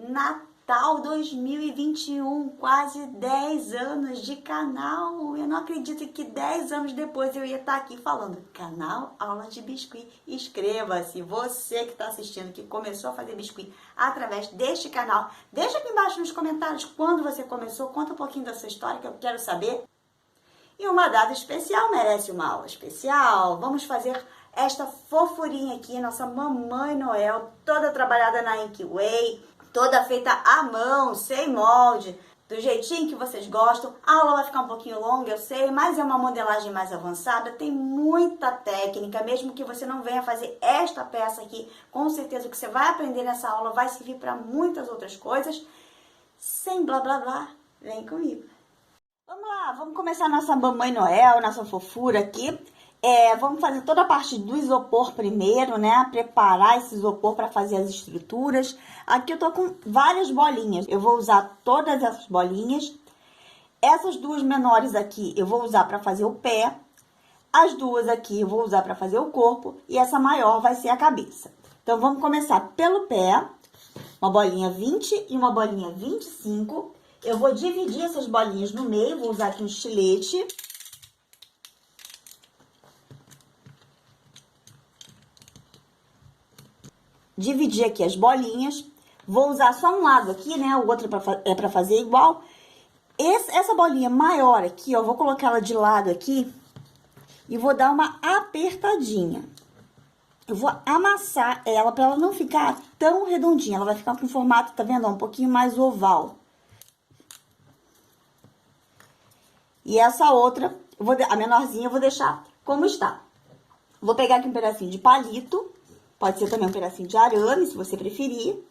Natal 2021, quase 10 anos de canal. Eu não acredito que 10 anos depois eu ia estar aqui falando canal Aula de Biscuit. Inscreva-se, você que está assistindo, que começou a fazer biscuit através deste canal. Deixa aqui embaixo nos comentários quando você começou, conta um pouquinho da sua história que eu quero saber. E uma data especial merece uma aula especial. Vamos fazer esta fofurinha aqui, nossa Mamãe Noel, toda trabalhada na Inkway, toda feita à mão, sem molde, do jeitinho que vocês gostam. A aula vai ficar um pouquinho longa, eu sei, mas é uma modelagem mais avançada, tem muita técnica, mesmo que você não venha fazer esta peça aqui, com certeza o que você vai aprender nessa aula vai servir para muitas outras coisas. Sem blá blá blá, vem comigo. Vamos lá, vamos começar nossa Mamãe Noel, nossa fofura aqui. Vamos fazer toda a parte do isopor primeiro, né? Preparar esse isopor para fazer as estruturas. Aqui eu tô com várias bolinhas. Eu vou usar todas essas bolinhas. Essas duas menores aqui eu vou usar para fazer o pé. As duas aqui eu vou usar para fazer o corpo. E essa maior vai ser a cabeça. Então, vamos começar pelo pé. Uma bolinha 20 e uma bolinha 25. Eu vou dividir essas bolinhas no meio, vou usar aqui um estilete. Dividir aqui as bolinhas. Vou usar só um lado aqui, né? O outro é pra fazer igual. Essa bolinha maior aqui, ó, eu vou colocar ela de lado aqui e vou dar uma apertadinha. Eu vou amassar ela pra ela não ficar tão redondinha. Ela vai ficar com formato, tá vendo? Um pouquinho mais oval. E essa outra, a menorzinha, eu vou deixar como está. Vou pegar aqui um pedacinho de palito. Pode ser também um pedacinho de arame, se você preferir.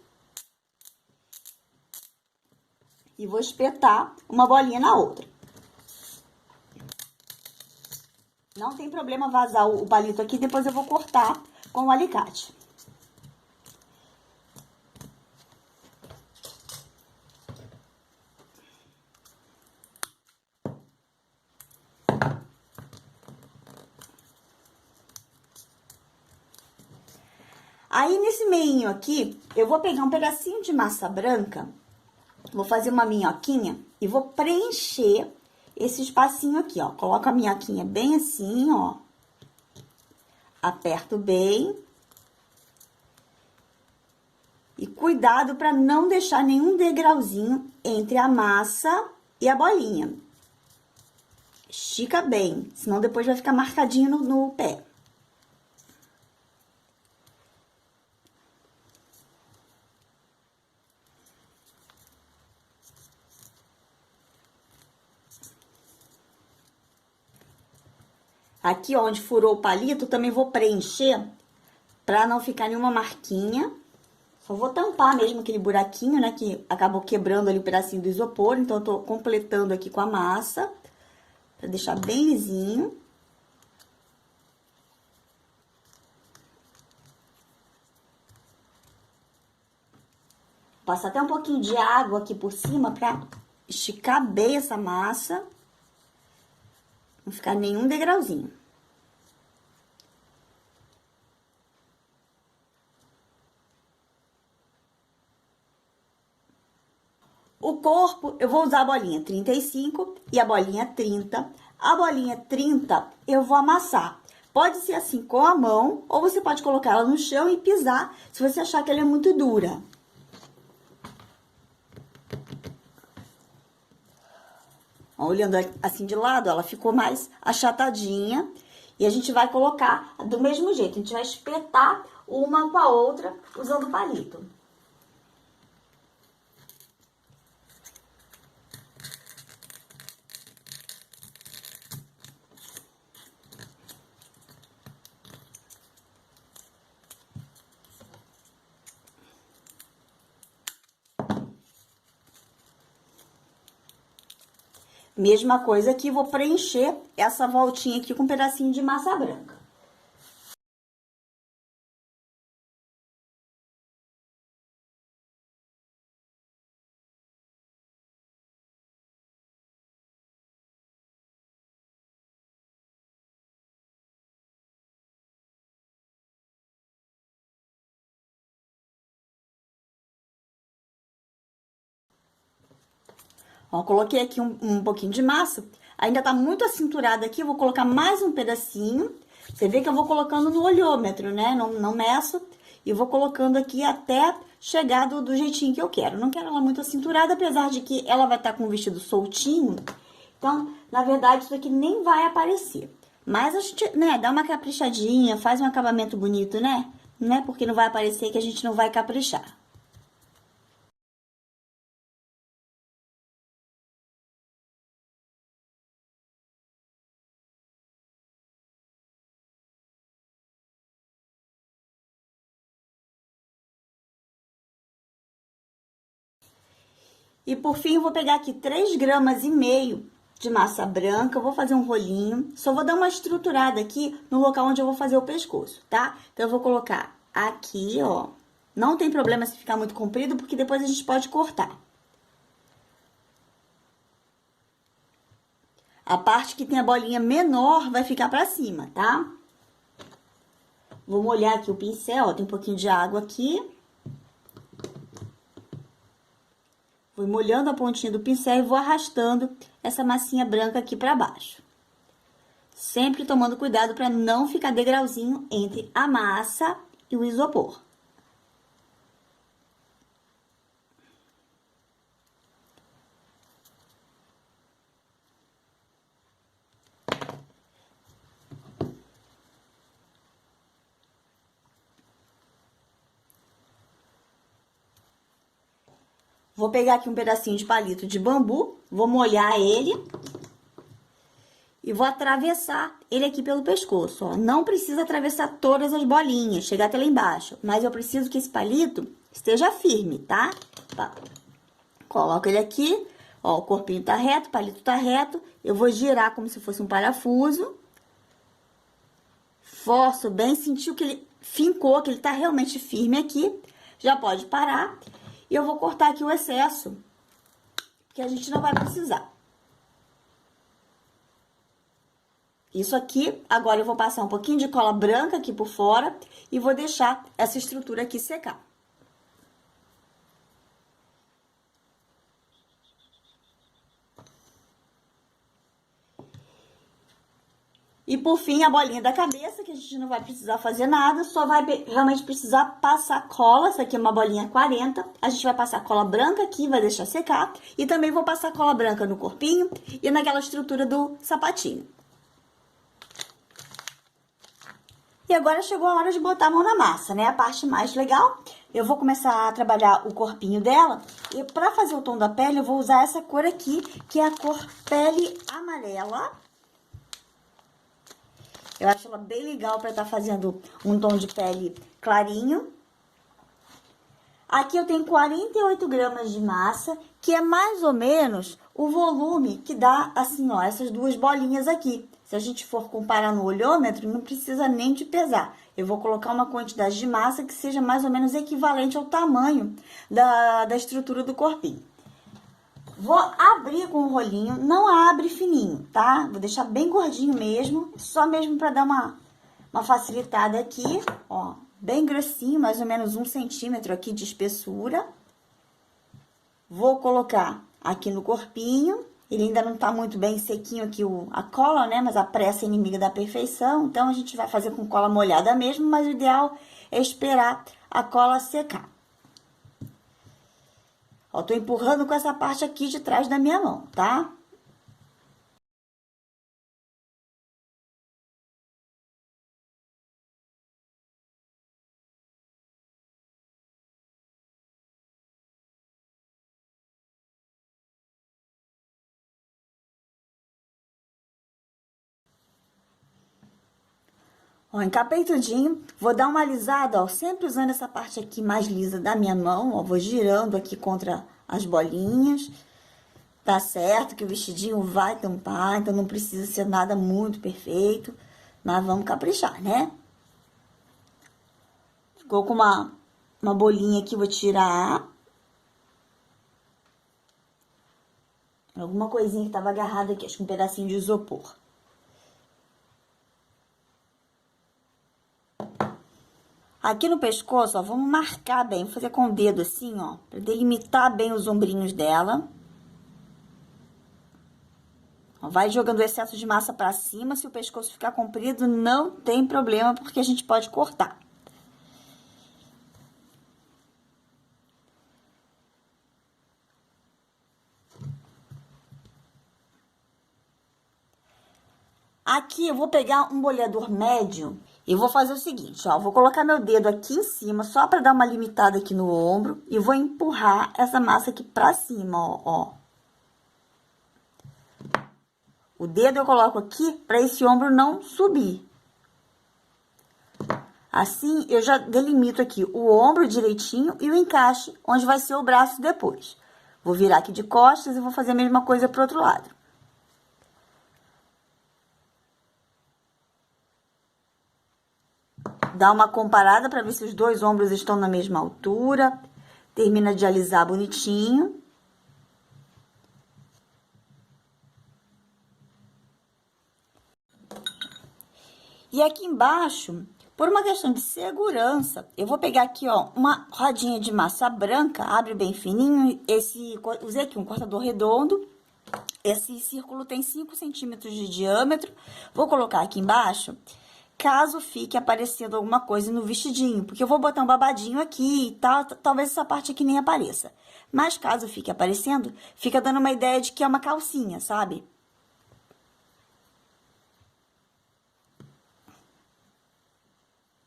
E vou espetar uma bolinha na outra. Não tem problema vazar o palito aqui, depois eu vou cortar com o alicate. Aí, nesse meinho aqui, eu vou pegar um pedacinho de massa branca, vou fazer uma minhoquinha e vou preencher esse espacinho aqui, ó. Coloco a minhoquinha bem assim, ó. Aperto bem. E cuidado para não deixar nenhum degrauzinho entre a massa e a bolinha. Estica bem, senão depois vai ficar marcadinho no pé. Aqui, onde furou o palito, também vou preencher pra não ficar nenhuma marquinha. Só vou tampar mesmo aquele buraquinho, né, que acabou quebrando ali o pedacinho do isopor. Então, eu tô completando aqui com a massa, pra deixar bem lisinho. Passar até um pouquinho de água aqui por cima pra esticar bem essa massa. Não ficar nenhum degrauzinho. O corpo, eu vou usar a bolinha 35 e a bolinha 30. A bolinha 30 eu vou amassar. Pode ser assim com a mão, ou você pode colocar ela no chão e pisar, se você achar que ela é muito dura. Olhando assim de lado, ela ficou mais achatadinha. E a gente vai colocar do mesmo jeito, a gente vai espetar uma com a outra usando o palito. Mesma coisa aqui, vou preencher essa voltinha aqui com um pedacinho de massa branca. Ó, coloquei aqui um pouquinho de massa. Ainda tá muito acinturada aqui, eu vou colocar mais um pedacinho. Você vê que eu vou colocando no olhômetro, né? Não meço. E vou colocando aqui até chegar do jeitinho que eu quero. Não quero ela muito acinturada, apesar de que ela vai estar com o vestido soltinho. Então, na verdade, isso aqui nem vai aparecer. Mas a gente, né, dá uma caprichadinha, faz um acabamento bonito, né? Não é porque não vai aparecer que a gente não vai caprichar. E por fim, eu vou pegar aqui 3,5 gramas de massa branca, eu vou fazer um rolinho, só vou dar uma estruturada aqui no local onde eu vou fazer o pescoço, tá? Então, eu vou colocar aqui, ó, não tem problema se ficar muito comprido, porque depois a gente pode cortar. A parte que tem a bolinha menor vai ficar pra cima, tá? Vou molhar aqui o pincel, ó, tem um pouquinho de água aqui. Vou molhando a pontinha do pincel e vou arrastando essa massinha branca aqui pra baixo. Sempre tomando cuidado para não ficar degrauzinho entre a massa e o isopor. Vou pegar aqui um pedacinho de palito de bambu, vou molhar ele e vou atravessar ele aqui pelo pescoço, ó. Não precisa atravessar todas as bolinhas, chegar até lá embaixo, mas eu preciso que esse palito esteja firme, tá? Coloco ele aqui, ó, o corpinho tá reto, o palito tá reto, eu vou girar como se fosse um parafuso. Forço bem, sentiu que ele fincou, que ele tá realmente firme aqui, já pode parar. E eu vou cortar aqui o excesso, que a gente não vai precisar. Isso aqui, agora eu vou passar um pouquinho de cola branca aqui por fora e vou deixar essa estrutura aqui secar. E por fim, a bolinha da cabeça, que a gente não vai precisar fazer nada, só vai realmente precisar passar cola. Essa aqui é uma bolinha 40. A gente vai passar cola branca aqui, vai deixar secar. E também vou passar cola branca no corpinho e naquela estrutura do sapatinho. E agora chegou a hora de botar a mão na massa, né? A parte mais legal. Eu vou começar a trabalhar o corpinho dela. E pra fazer o tom da pele, eu vou usar essa cor aqui, que é a cor pele amarela. Eu acho ela bem legal para estar fazendo um tom de pele clarinho. Aqui eu tenho 48 gramas de massa, que é mais ou menos o volume que dá, assim, ó, essas duas bolinhas aqui. Se a gente for comparar no olhômetro, não precisa nem de pesar. Eu vou colocar uma quantidade de massa que seja mais ou menos equivalente ao tamanho da estrutura do corpinho. Vou abrir com o rolinho, não abre fininho, tá? Vou deixar bem gordinho mesmo, só mesmo pra dar uma facilitada aqui, ó. Bem grossinho, mais ou menos 1 centímetro aqui de espessura. Vou colocar aqui no corpinho. Ele ainda não tá muito bem sequinho aqui a cola, né? Mas a pressa é inimiga da perfeição, então a gente vai fazer com cola molhada mesmo, mas o ideal é esperar a cola secar. Ó, tô empurrando com essa parte aqui de trás da minha mão, tá? Ó, encapei tudinho, vou dar uma alisada, ó, sempre usando essa parte aqui mais lisa da minha mão, ó, vou girando aqui contra as bolinhas. Tá certo que o vestidinho vai tampar, então não precisa ser nada muito perfeito, mas vamos caprichar, né? Ficou com uma bolinha aqui, vou tirar. Alguma coisinha que tava agarrada aqui, acho que um pedacinho de isopor. Aqui no pescoço, ó, vamos marcar bem, fazer com o dedo assim, ó, pra delimitar bem os ombrinhos dela. vai jogando o excesso de massa pra cima. Se o pescoço ficar comprido, não tem problema, porque a gente pode cortar. Aqui eu vou pegar um boleador médio e vou fazer o seguinte, ó. Vou colocar meu dedo aqui em cima, só pra dar uma limitada aqui no ombro. E vou empurrar essa massa aqui pra cima, ó. O dedo eu coloco aqui pra esse ombro não subir. Assim, eu já delimito aqui o ombro direitinho e o encaixe, onde vai ser o braço depois. Vou virar aqui de costas e vou fazer a mesma coisa pro outro lado. Dá uma comparada para ver se os dois ombros estão na mesma altura. Termina de alisar bonitinho. E aqui embaixo, por uma questão de segurança, eu vou pegar aqui, ó, uma rodinha de massa branca, abre bem fininho. Usei aqui um cortador redondo. Esse círculo tem 5 centímetros de diâmetro. Vou colocar aqui embaixo, caso fique aparecendo alguma coisa no vestidinho, porque eu vou botar um babadinho aqui e tal, talvez essa parte aqui nem apareça. Mas caso fique aparecendo, fica dando uma ideia de que é uma calcinha, sabe?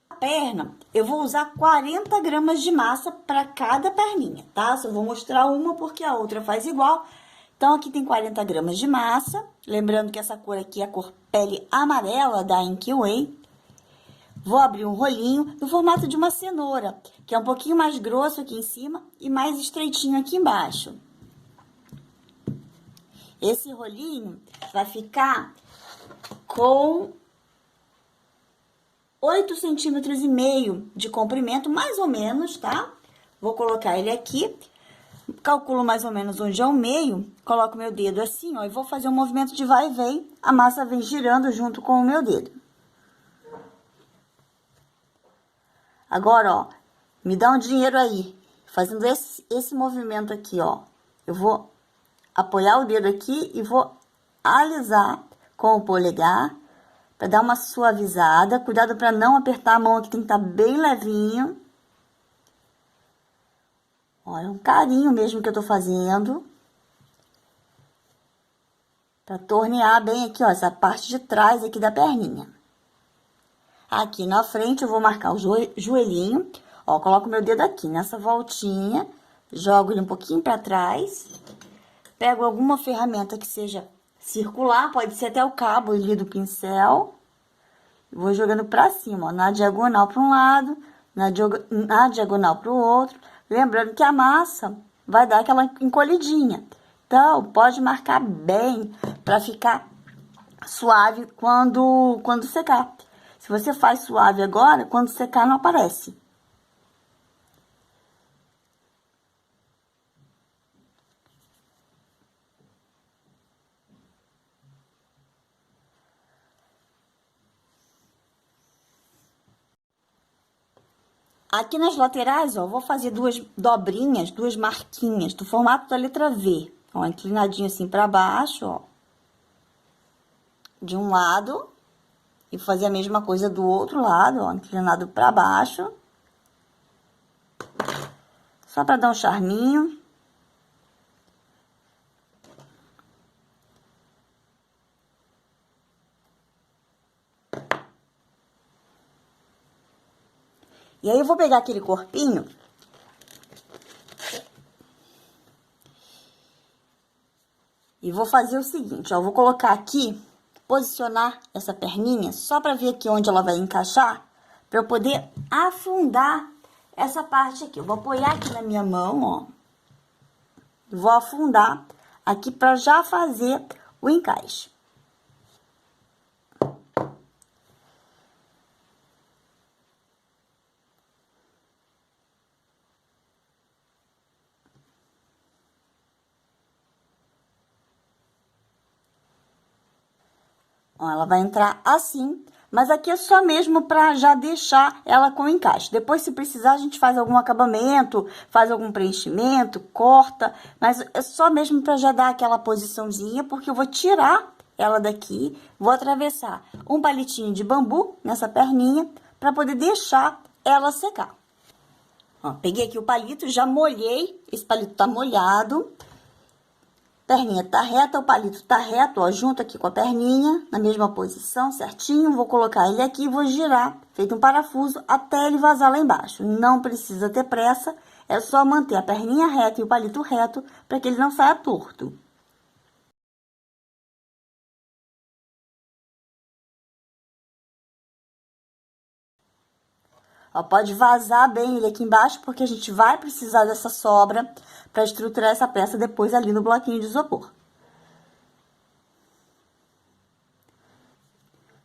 A perna, eu vou usar 40 gramas de massa para cada perninha, tá? Só vou mostrar uma porque a outra faz igual. Então, aqui tem 40 gramas de massa. Lembrando que essa cor aqui é a cor pele amarela da Ink Way. Vou abrir um rolinho no formato de uma cenoura, que é um pouquinho mais grosso aqui em cima e mais estreitinho aqui embaixo. Esse rolinho vai ficar com 8,5 centímetros de comprimento, mais ou menos, tá? Vou colocar ele aqui, calculo mais ou menos onde é o meio, coloco meu dedo assim, ó, e vou fazer um movimento de vai e vem, a massa vem girando junto com o meu dedo. Agora, ó, me dá um dinheiro aí, fazendo esse movimento aqui, ó. Eu vou apoiar o dedo aqui e vou alisar com o polegar, para dar uma suavizada. Cuidado para não apertar a mão aqui, tem que estar bem levinho. Olha, um carinho mesmo que eu tô fazendo. Para tornear bem aqui, ó, essa parte de trás aqui da perninha. Aqui na frente eu vou marcar o joelhinho, ó, coloco meu dedo aqui nessa voltinha, jogo ele um pouquinho para trás, pego alguma ferramenta que seja circular, pode ser até o cabo ali do pincel, vou jogando para cima, ó, na diagonal para um lado, na diagonal para o outro, lembrando que a massa vai dar aquela encolhidinha, então pode marcar bem para ficar suave quando secar. Se você faz suave agora, quando secar não aparece. Aqui nas laterais, ó, vou fazer duas dobrinhas, duas marquinhas do formato da letra V. Ó, inclinadinho assim pra baixo, ó. De um lado. E fazer a mesma coisa do outro lado, ó, inclinado pra baixo. Só pra dar um charminho. E aí, eu vou pegar aquele corpinho. E vou fazer o seguinte, ó, eu vou colocar aqui, posicionar essa perninha, só pra ver aqui onde ela vai encaixar, pra eu poder afundar essa parte aqui. Eu vou apoiar aqui na minha mão, ó. Vou afundar aqui pra já fazer o encaixe. Ó, ela vai entrar assim, mas aqui é só mesmo pra já deixar ela com encaixe. Depois, se precisar, a gente faz algum acabamento, faz algum preenchimento, corta, mas é só mesmo pra já dar aquela posiçãozinha, porque eu vou tirar ela daqui, vou atravessar um palitinho de bambu nessa perninha para poder deixar ela secar. Ó, peguei aqui o palito, já molhei, esse palito tá molhado. Perninha tá reta, o palito tá reto, ó, junto aqui com a perninha, na mesma posição, certinho. Vou colocar ele aqui e vou girar, feito um parafuso, até ele vazar lá embaixo. Não precisa ter pressa, é só manter a perninha reta e o palito reto, para que ele não saia torto. Ó, pode vazar bem ele aqui embaixo, porque a gente vai precisar dessa sobra para estruturar essa peça depois ali no bloquinho de isopor.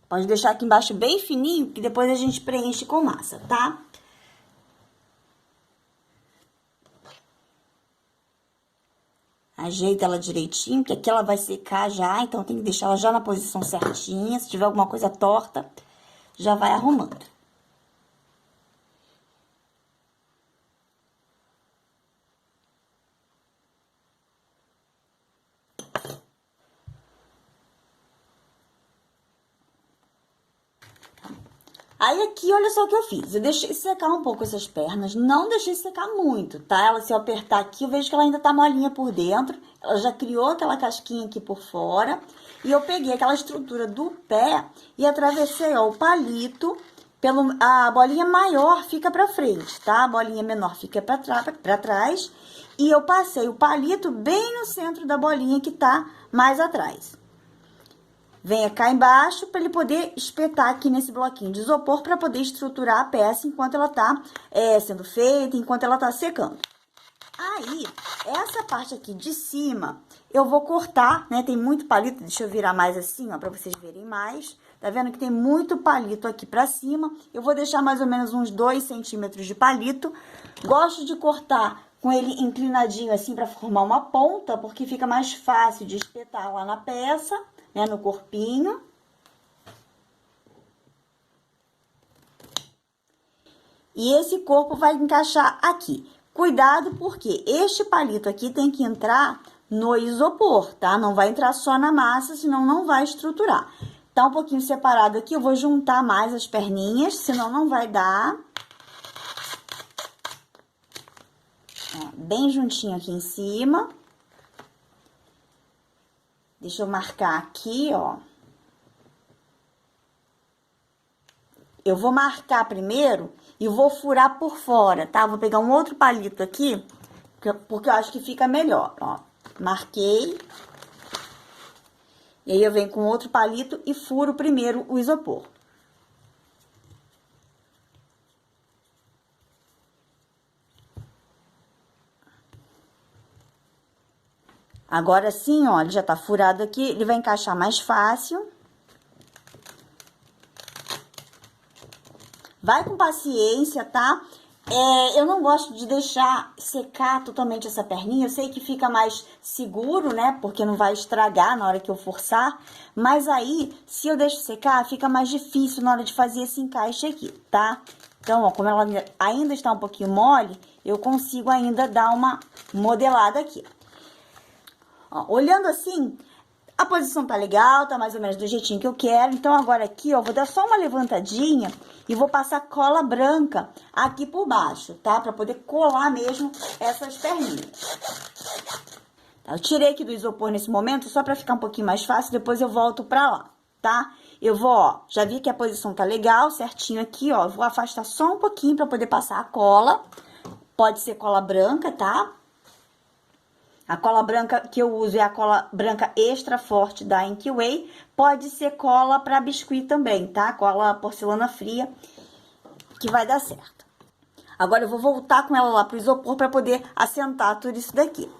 Pode deixar aqui embaixo bem fininho, que depois a gente preenche com massa, tá? Ajeita ela direitinho, porque aqui ela vai secar já, então tem que deixar ela já na posição certinha. Se tiver alguma coisa torta, já vai arrumando. Aí aqui, olha só o que eu fiz. Eu deixei secar um pouco essas pernas, não deixei secar muito, tá? Ela, se eu apertar aqui, eu vejo que ela ainda tá molinha por dentro. Ela já criou aquela casquinha aqui por fora. E eu peguei aquela estrutura do pé e atravessei, ó, o palito. A bolinha maior fica pra frente, tá? A bolinha menor fica pra trás. E eu passei o palito bem no centro da bolinha que tá mais atrás. Venha cá embaixo para ele poder espetar aqui nesse bloquinho de isopor para poder estruturar a peça enquanto ela tá sendo feita, enquanto ela tá secando. Aí, essa parte aqui de cima, eu vou cortar, né? Tem muito palito, deixa eu virar mais assim, ó, para vocês verem mais. Tá vendo que tem muito palito aqui pra cima? Eu vou deixar mais ou menos uns 2 centímetros de palito. Gosto de cortar com ele inclinadinho assim para formar uma ponta, porque fica mais fácil de espetar lá na peça, né, no corpinho. E esse corpo vai encaixar aqui. Cuidado, porque este palito aqui tem que entrar no isopor, tá? Não vai entrar só na massa, senão não vai estruturar. Tá um pouquinho separado aqui, eu vou juntar mais as perninhas, senão não vai dar. Ó, bem juntinho aqui em cima. Deixa eu marcar aqui, ó. Eu vou marcar primeiro e vou furar por fora, tá? Vou pegar um outro palito aqui, porque eu acho que fica melhor, ó. Marquei. E aí, eu venho com outro palito e furo primeiro o isopor. Agora sim, ó, ele já tá furado aqui, ele vai encaixar mais fácil. Vai com paciência, tá? Eu não gosto de deixar secar totalmente essa perninha. Eu sei que fica mais seguro, né? Porque não vai estragar na hora que eu forçar. Mas aí, se eu deixo secar, fica mais difícil na hora de fazer esse encaixe aqui, tá? Então, ó, como ela ainda está um pouquinho mole, eu consigo ainda dar uma modelada aqui. Ó, olhando assim, a posição tá legal, tá mais ou menos do jeitinho que eu quero. Então, agora aqui, ó, vou dar só uma levantadinha e vou passar cola branca aqui por baixo, tá? Pra poder colar mesmo essas perninhas. Eu tirei aqui do isopor nesse momento, só pra ficar um pouquinho mais fácil, depois eu volto pra lá, tá? Eu vou, ó, já vi que a posição tá legal, certinho aqui, ó. Vou afastar só um pouquinho pra poder passar a cola. Pode ser cola branca, tá? A cola branca que eu uso é a cola branca extra forte da Inkway. Pode ser cola para biscuit também, tá? Cola porcelana fria, que vai dar certo. Agora, eu vou voltar com ela lá pro isopor para poder assentar tudo isso daqui.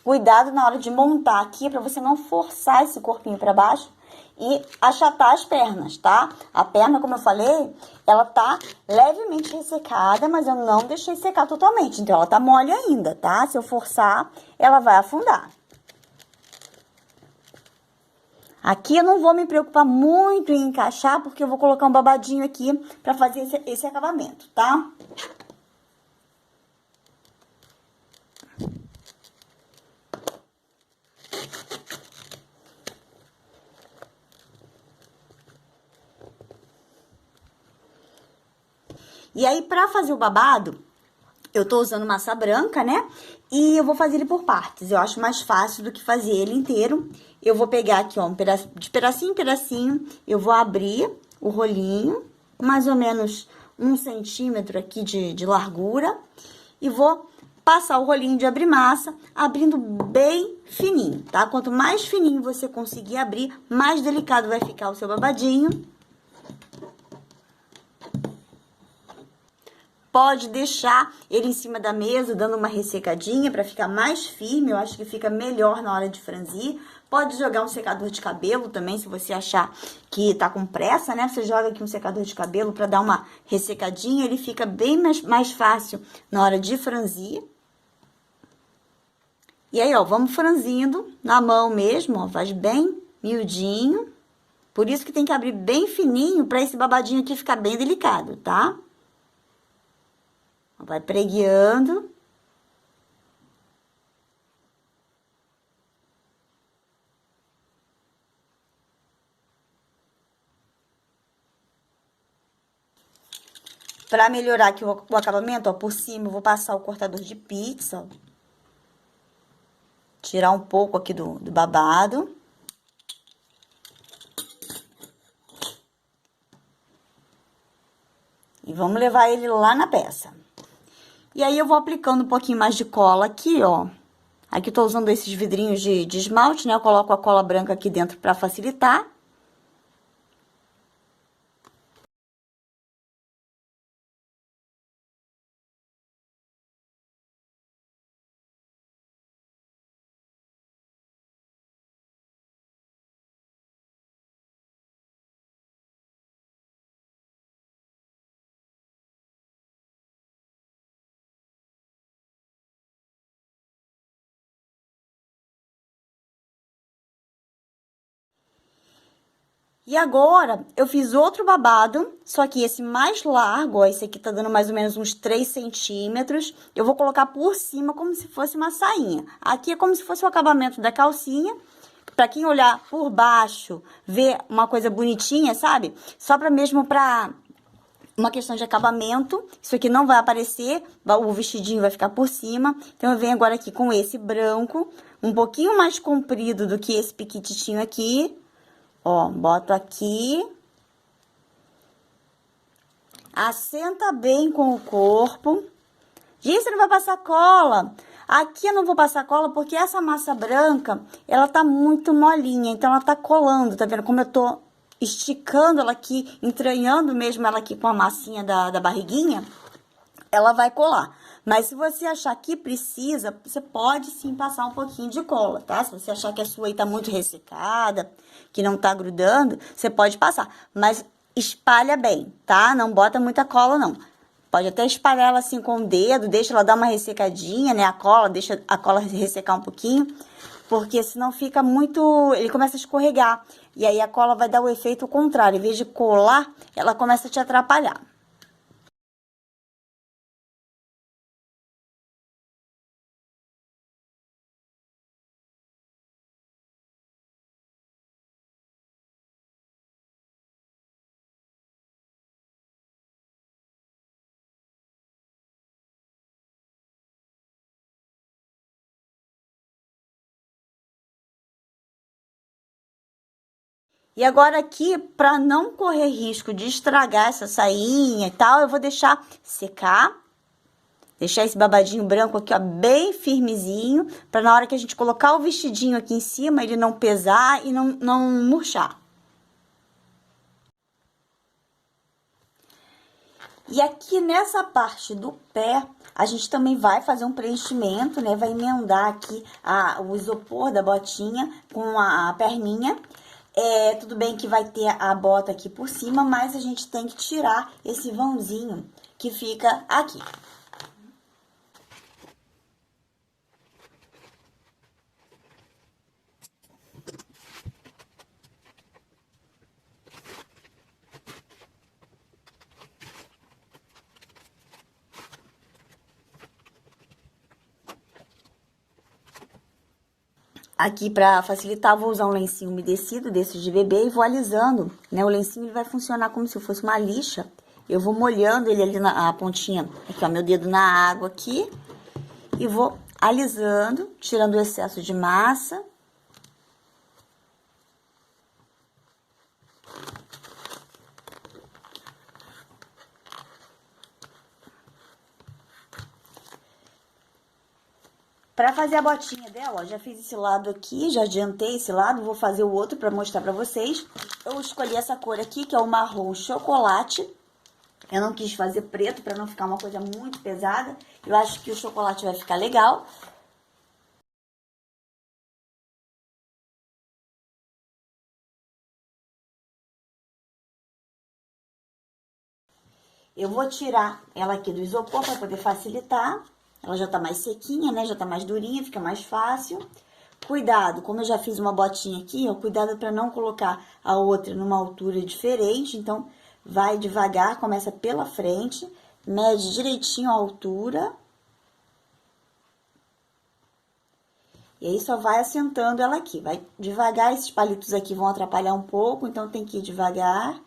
Cuidado na hora de montar aqui, para você não forçar esse corpinho para baixo e achatar as pernas, tá? A perna, como eu falei, ela tá levemente ressecada, mas eu não deixei secar totalmente, então ela tá mole ainda, tá? Se eu forçar, ela vai afundar. Aqui eu não vou me preocupar muito em encaixar, porque eu vou colocar um babadinho aqui pra fazer esse acabamento, tá? E aí, pra fazer o babado, eu tô usando massa branca, né? E eu vou fazer ele por partes. Eu acho mais fácil do que fazer ele inteiro. Eu vou pegar aqui, ó, de pedacinho em pedacinho. Eu vou abrir o rolinho, mais ou menos 1 centímetro aqui de largura. E vou passar o rolinho de abrir massa, abrindo bem fininho, tá? Quanto mais fininho você conseguir abrir, mais delicado vai ficar o seu babadinho. Pode deixar ele em cima da mesa, dando uma ressecadinha para ficar mais firme. Eu acho que fica melhor na hora de franzir. Pode jogar um secador de cabelo também, se você achar que tá com pressa, né? Você joga aqui um secador de cabelo para dar uma ressecadinha. Ele fica bem mais fácil na hora de franzir. E aí, ó, vamos franzindo na mão mesmo, ó. Faz bem miudinho. Por isso que tem que abrir bem fininho para esse babadinho aqui ficar bem delicado, tá? Vai preguiando. Pra melhorar aqui o acabamento, ó, por cima eu vou passar o cortador de pizza, ó. Tirar um pouco aqui do babado. E vamos levar ele lá na peça. E aí, eu vou aplicando um pouquinho mais de cola aqui, ó. Aqui eu tô usando esses vidrinhos de esmalte, né? Eu coloco a cola branca aqui dentro pra facilitar. E agora, eu fiz outro babado, só que esse mais largo, ó, esse aqui tá dando mais ou menos uns 3 centímetros. Eu vou colocar por cima como se fosse uma sainha. Aqui é como se fosse o acabamento da calcinha. Pra quem olhar por baixo, ver uma coisa bonitinha, sabe? Só mesmo pra uma questão de acabamento. Isso aqui não vai aparecer, o vestidinho vai ficar por cima. Então, eu venho agora aqui com esse branco, um pouquinho mais comprido do que esse piquititinho aqui. Ó, boto aqui. Assenta bem com o corpo. Gente, você não vai passar cola. Aqui eu não vou passar cola porque essa massa branca, ela tá muito molinha. Então, ela tá colando, tá vendo? Como eu tô esticando ela aqui, entranhando mesmo ela aqui com a massinha da barriguinha, ela vai colar. Mas se você achar que precisa, você pode sim passar um pouquinho de cola, tá? Se você achar que a sua aí tá muito ressecada, que não tá grudando, você pode passar. Mas espalha bem, tá? Não bota muita cola, não. Pode até espalhar ela assim com o dedo, deixa ela dar uma ressecadinha, né? A cola, deixa a cola ressecar um pouquinho, porque senão fica muito... ele começa a escorregar. E aí a cola vai dar o efeito contrário. Em vez de colar, ela começa a te atrapalhar. E agora aqui, para não correr risco de estragar essa sainha e tal, eu vou deixar secar. Deixar esse babadinho branco aqui, ó, bem firmezinho, para na hora que a gente colocar o vestidinho aqui em cima, ele não pesar e não murchar. E aqui nessa parte do pé, a gente também vai fazer um preenchimento, né? Vai emendar aqui o isopor da botinha com a perninha. Tudo bem que vai ter a bota aqui por cima, mas a gente tem que tirar esse vãozinho que fica aqui. Aqui, para facilitar, vou usar um lencinho umedecido desse de bebê e vou alisando, né? O lencinho ele vai funcionar como se fosse uma lixa. Eu vou molhando ele ali na pontinha, aqui ó, meu dedo na água aqui. E vou alisando, tirando o excesso de massa. Pra fazer a botinha dela, ó, já fiz esse lado aqui, já adiantei esse lado, vou fazer o outro pra mostrar pra vocês. Eu escolhi essa cor aqui, que é o marrom chocolate. Eu não quis fazer preto pra não ficar uma coisa muito pesada. Eu acho que o chocolate vai ficar legal. Eu vou tirar ela aqui do isopor pra poder facilitar. Ela já tá mais sequinha, né? Já tá mais durinha, fica mais fácil. Cuidado, como eu já fiz uma botinha aqui, ó, cuidado para não colocar a outra numa altura diferente. Então, vai devagar, começa pela frente, mede direitinho a altura. E aí, só vai assentando ela aqui. Vai devagar, esses palitos aqui vão atrapalhar um pouco, então tem que ir devagar.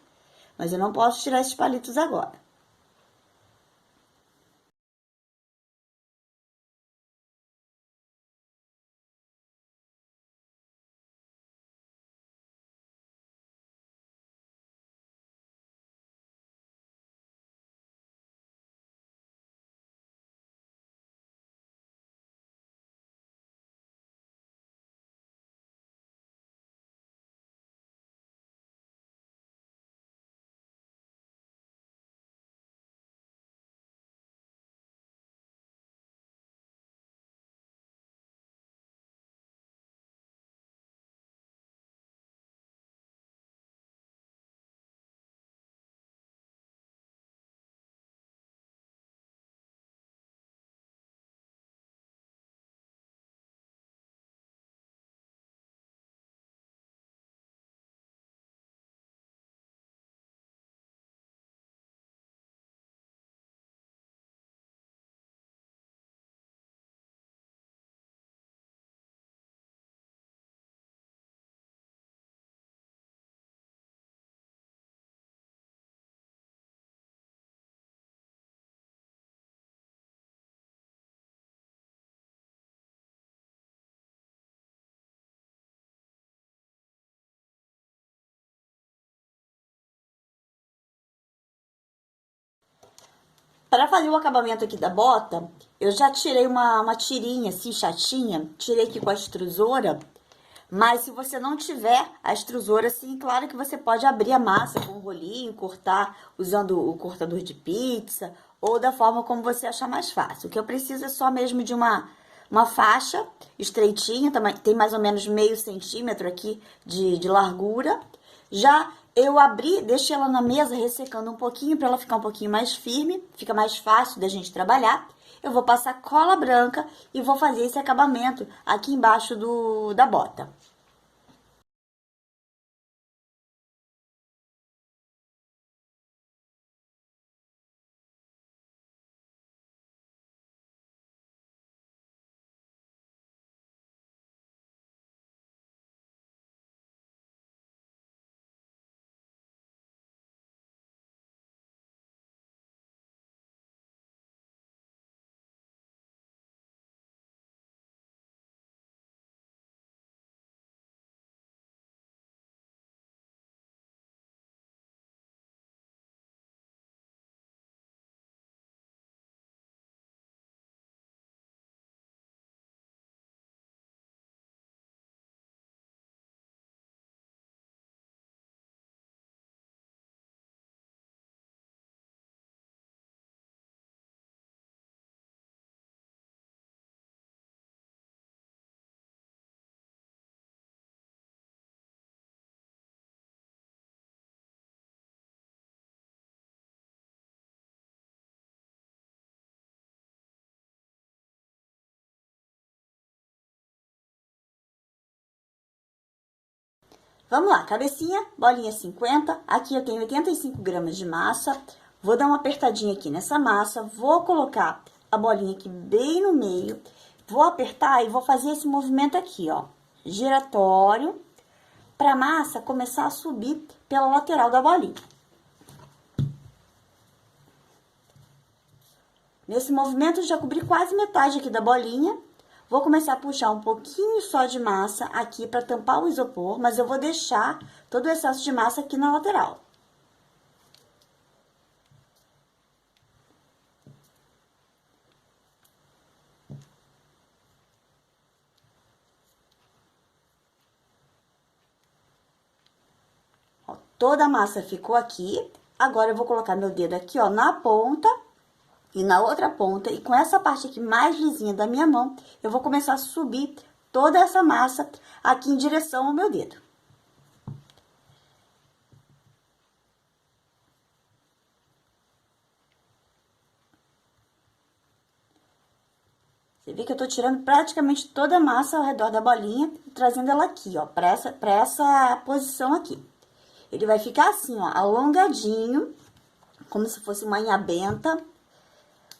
Mas eu não posso tirar esses palitos agora. Para fazer o acabamento aqui da bota, eu já tirei uma tirinha assim, chatinha. Tirei aqui com a extrusora. Mas se você não tiver a extrusora, assim, claro que você pode abrir a massa com um rolinho, cortar usando o cortador de pizza, ou da forma como você achar mais fácil. O que eu preciso é só mesmo de uma faixa estreitinha, tem mais ou menos meio centímetro aqui de largura. Já eu abri, deixei ela na mesa ressecando um pouquinho para ela ficar um pouquinho mais firme, fica mais fácil da gente trabalhar. Eu vou passar cola branca e vou fazer esse acabamento aqui embaixo da bota. Vamos lá, cabecinha, bolinha 50. Aqui eu tenho 85 gramas de massa. Vou dar uma apertadinha aqui nessa massa. Vou colocar a bolinha aqui bem no meio. Vou apertar e vou fazer esse movimento aqui, ó, giratório, para a massa começar a subir pela lateral da bolinha. Nesse movimento, eu já cobri quase metade aqui da bolinha. Vou começar a puxar um pouquinho só de massa aqui para tampar o isopor, mas eu vou deixar todo o excesso de massa aqui na lateral. Ó, toda a massa ficou aqui. Agora, eu vou colocar meu dedo aqui, ó, na ponta e na outra ponta, e com essa parte aqui mais lisinha da minha mão, eu vou começar a subir toda essa massa aqui em direção ao meu dedo. Você vê que eu tô tirando praticamente toda a massa ao redor da bolinha e trazendo ela aqui, ó, pra essa posição aqui. Ele vai ficar assim, ó, alongadinho, como se fosse uma unha benta.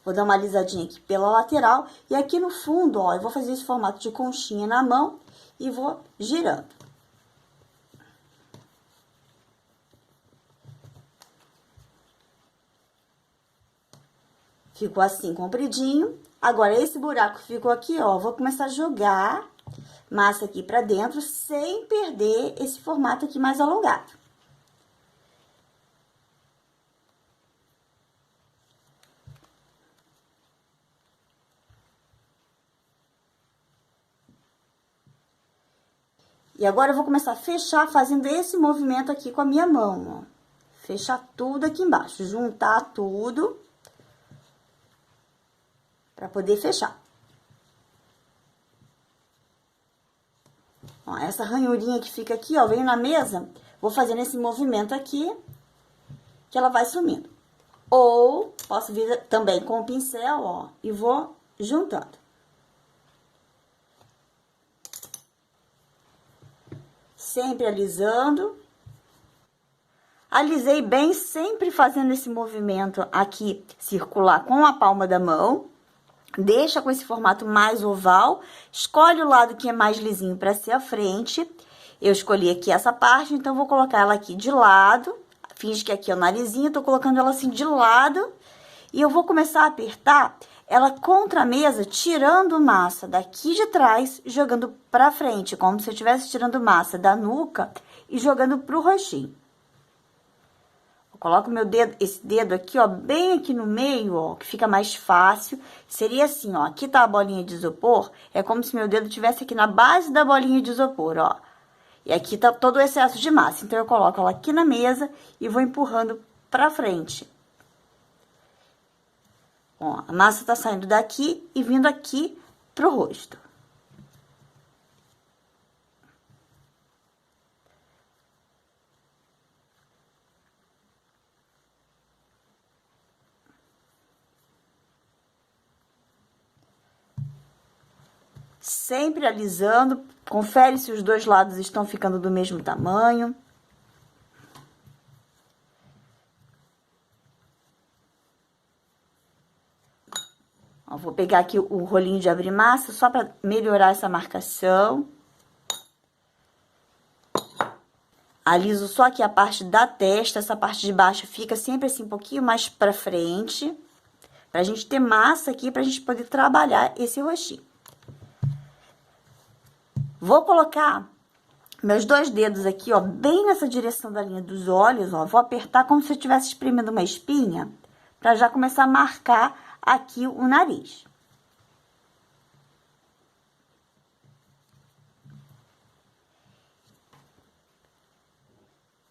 Vou dar uma alisadinha aqui pela lateral. E aqui no fundo, ó, eu vou fazer esse formato de conchinha na mão e vou girando. Ficou assim, compridinho. Agora, esse buraco que ficou aqui, ó, vou começar a jogar massa aqui pra dentro, sem perder esse formato aqui mais alongado. E agora, eu vou começar a fechar fazendo esse movimento aqui com a minha mão, ó. Fechar tudo aqui embaixo, juntar tudo pra poder fechar. Ó, essa ranhurinha que fica aqui, ó, veio na mesa, vou fazendo esse movimento aqui, que ela vai sumindo. Ou, posso vir também com o pincel, ó, e vou juntando. Sempre alisando. Alisei bem, sempre fazendo esse movimento aqui circular com a palma da mão. Deixa com esse formato mais oval. Escolhe o lado que é mais lisinho para ser a frente. Eu escolhi aqui essa parte, então vou colocar ela aqui de lado. Finge que aqui é o narizinho, tô colocando ela assim de lado. E eu vou começar a apertar ela contra a mesa, tirando massa daqui de trás, jogando pra frente, como se eu estivesse tirando massa da nuca e jogando pro rostinho. Eu coloco meu dedo, esse dedo aqui, ó, bem aqui no meio, ó, que fica mais fácil. Seria assim, ó, aqui tá a bolinha de isopor, é como se meu dedo estivesse aqui na base da bolinha de isopor, ó. E aqui tá todo o excesso de massa, então eu coloco ela aqui na mesa e vou empurrando pra frente. Ó, a massa tá saindo daqui e vindo aqui pro rosto. Sempre alisando, confere se os dois lados estão ficando do mesmo tamanho. Ó, vou pegar aqui o rolinho de abrir massa, só para melhorar essa marcação. Aliso só aqui a parte da testa, essa parte de baixo fica sempre assim um pouquinho mais pra frente. Pra gente ter massa aqui, pra gente poder trabalhar esse rostinho. Vou colocar meus dois dedos aqui, ó, bem nessa direção da linha dos olhos, ó. Vou apertar como se eu estivesse espremendo uma espinha, pra já começar a marcar aqui o nariz.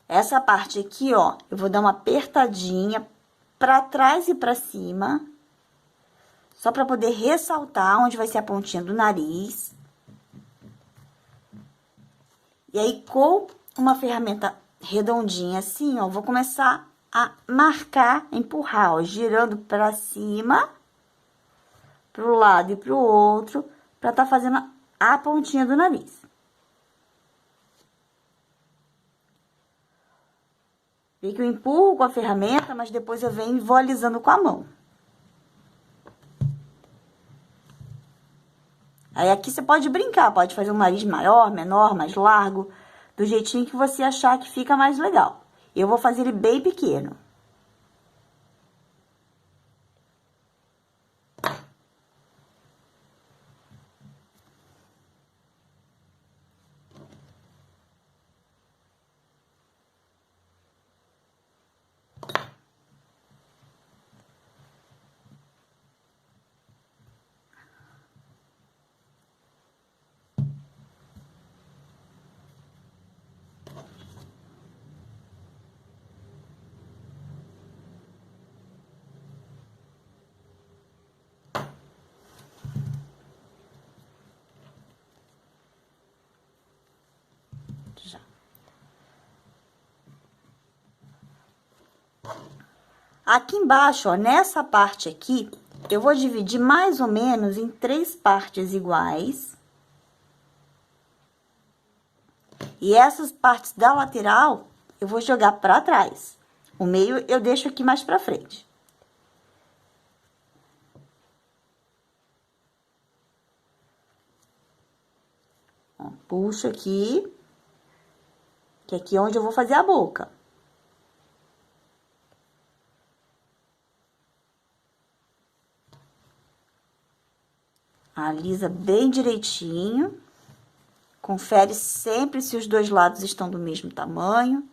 Essa parte aqui, ó, eu vou dar uma apertadinha pra trás e pra cima, só pra poder ressaltar onde vai ser a pontinha do nariz. E aí, com uma ferramenta redondinha assim, ó, vou começar a marcar, empurrar, ó, girando pra cima, pro lado e pro outro, pra tá fazendo a pontinha do nariz. Vê que eu empurro com a ferramenta, mas depois eu venho e vou alisando com a mão. Aí aqui você pode brincar, pode fazer um nariz maior, menor, mais largo, do jeitinho que você achar que fica mais legal. Eu vou fazer ele bem pequeno. Já. Aqui embaixo, ó, nessa parte aqui, eu vou dividir mais ou menos em 3 partes iguais. E essas partes da lateral, eu vou jogar pra trás. O meio eu deixo aqui mais pra frente. Ó, puxo aqui, que aqui é onde eu vou fazer a boca. Alisa bem direitinho. Confere sempre se os dois lados estão do mesmo tamanho.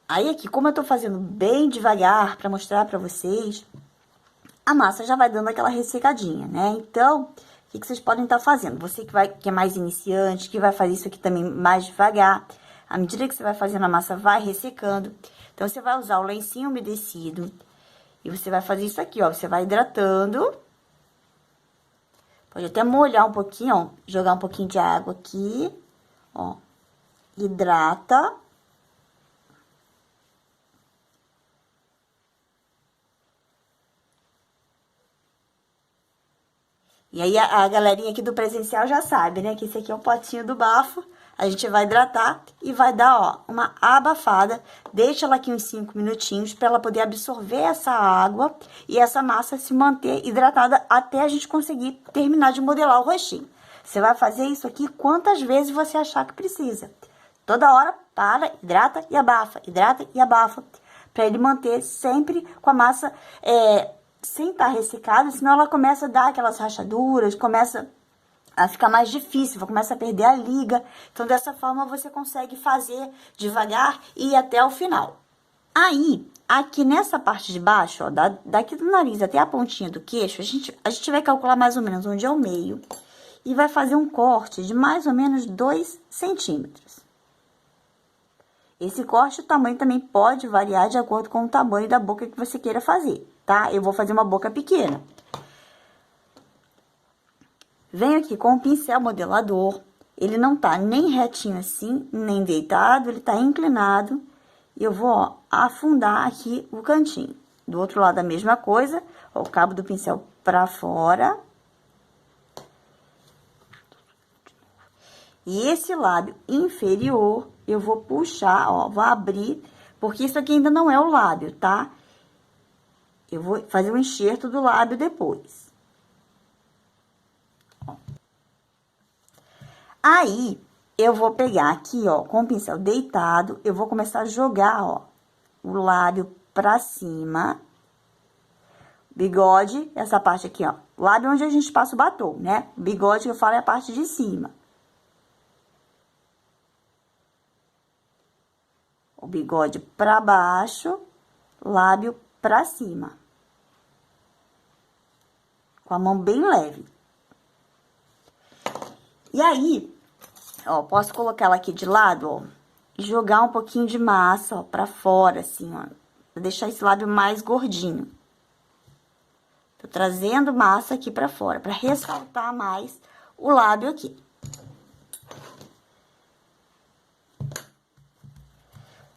Aí aqui, como eu tô fazendo bem devagar para mostrar para vocês, a massa já vai dando aquela ressecadinha, né? Então, o que vocês podem estar fazendo? Você que é mais iniciante, que vai fazer isso aqui também mais devagar, à medida que você vai fazendo, a massa vai ressecando. Então, você vai usar o lencinho umedecido e você vai fazer isso aqui, ó. Você vai hidratando. Pode até molhar um pouquinho, ó. Jogar um pouquinho de água aqui, ó. Hidrata. E aí, a galerinha aqui do presencial já sabe, né? Que esse aqui é um potinho do bafo. A gente vai hidratar e vai dar, ó, uma abafada. Deixa ela aqui uns 5 minutinhos para ela poder absorver essa água e essa massa se manter hidratada até a gente conseguir terminar de modelar o rostinho. Você vai fazer isso aqui quantas vezes você achar que precisa. Toda hora, para, hidrata e abafa, para ele manter sempre com a massa sem estar ressecada, senão ela começa a dar aquelas rachaduras, começa a ficar mais difícil, começa a perder a liga. Então, dessa forma, você consegue fazer devagar e ir até o final. Aí, aqui nessa parte de baixo, ó, daqui do nariz até a pontinha do queixo, a gente vai calcular mais ou menos onde é o meio e vai fazer um corte de mais ou menos 2 centímetros. Esse corte, o tamanho também pode variar de acordo com o tamanho da boca que você queira fazer, tá? Eu vou fazer uma boca pequena. Venho aqui com o pincel modelador, ele não tá nem retinho assim, nem deitado, ele tá inclinado. E eu vou, ó, afundar aqui o cantinho. Do outro lado a mesma coisa, ó, o cabo do pincel pra fora. E esse lábio inferior, eu vou puxar, ó, vou abrir, porque isso aqui ainda não é o lábio, tá? Eu vou fazer o enxerto do lábio depois. Ó. Aí, eu vou pegar aqui, ó, com o pincel deitado, eu vou começar a jogar, ó, o lábio pra cima. Bigode, essa parte aqui, ó, lábio onde a gente passa o batom, né? Bigode que eu falo é a parte de cima. O bigode pra baixo, lábio pra cima. Com a mão bem leve. E aí, ó, posso colocar ela aqui de lado, ó, e jogar um pouquinho de massa, ó, pra fora, assim, ó, pra deixar esse lábio mais gordinho. Tô trazendo massa aqui pra fora, pra ressaltar mais o lábio aqui.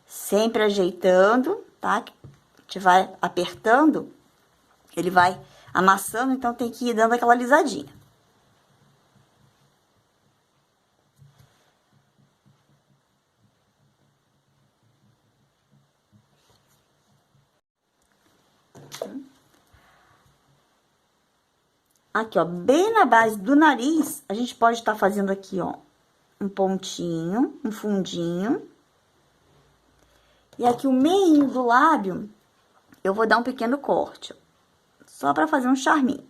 Sempre ajeitando, tá? A gente vai apertando, ele vai amassando, então tem que ir dando aquela alisadinha. Aqui, ó, bem na base do nariz, a gente pode estar fazendo aqui, ó, um pontinho, um fundinho. E aqui o meinho do lábio, eu vou dar um pequeno corte, ó, só pra fazer um charminho.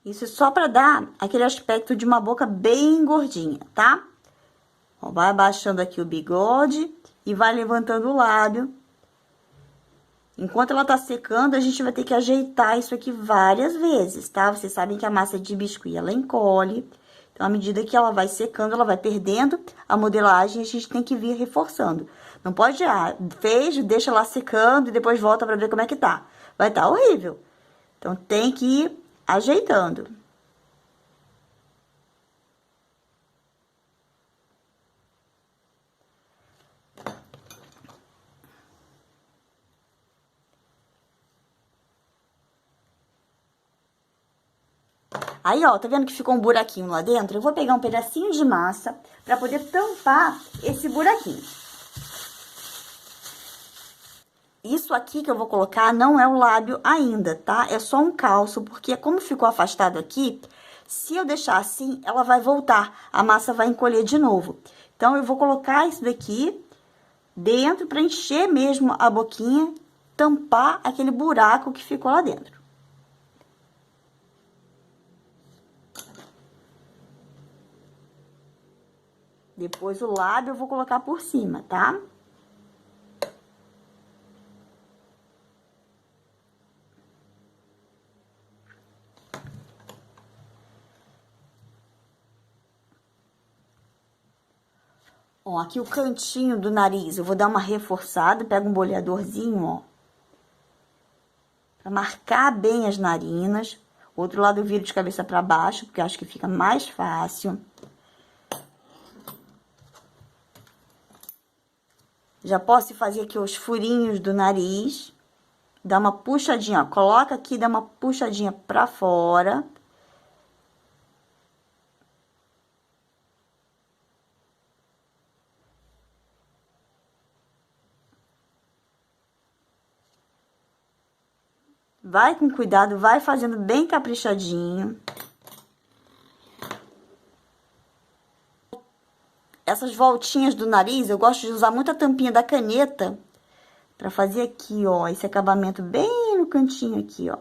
Isso é só pra dar aquele aspecto de uma boca bem gordinha, tá? Ó, vai abaixando aqui o bigode e vai levantando o lábio. Enquanto ela tá secando, a gente vai ter que ajeitar isso aqui várias vezes, tá? Vocês sabem que a massa de biscuit, ela encolhe. Então, à medida que ela vai secando, ela vai perdendo a modelagem, a gente tem que vir reforçando. Não pode, fez, deixa lá secando e depois volta pra ver como é que tá. Vai tá horrível. Então, tem que ir ajeitando. Aí, ó, tá vendo que ficou um buraquinho lá dentro? Eu vou pegar um pedacinho de massa pra poder tampar esse buraquinho. Isso aqui que eu vou colocar não é o lábio ainda, tá? É só um calço, porque como ficou afastado aqui, se eu deixar assim, ela vai voltar, a massa vai encolher de novo. Então, eu vou colocar isso daqui dentro pra encher mesmo a boquinha, tampar aquele buraco que ficou lá dentro. Depois, o lábio eu vou colocar por cima, tá? Ó, aqui o cantinho do nariz, eu vou dar uma reforçada, pego um boleadorzinho, ó. Pra marcar bem as narinas. O outro lado eu viro de cabeça pra baixo, porque eu acho que fica mais fácil. Já posso fazer aqui os furinhos do nariz. Dá uma puxadinha, ó. Coloca aqui, dá uma puxadinha pra fora. Vai com cuidado, vai fazendo bem caprichadinho. Essas voltinhas do nariz, eu gosto de usar muito a tampinha da caneta pra fazer aqui, ó, esse acabamento bem no cantinho aqui, ó.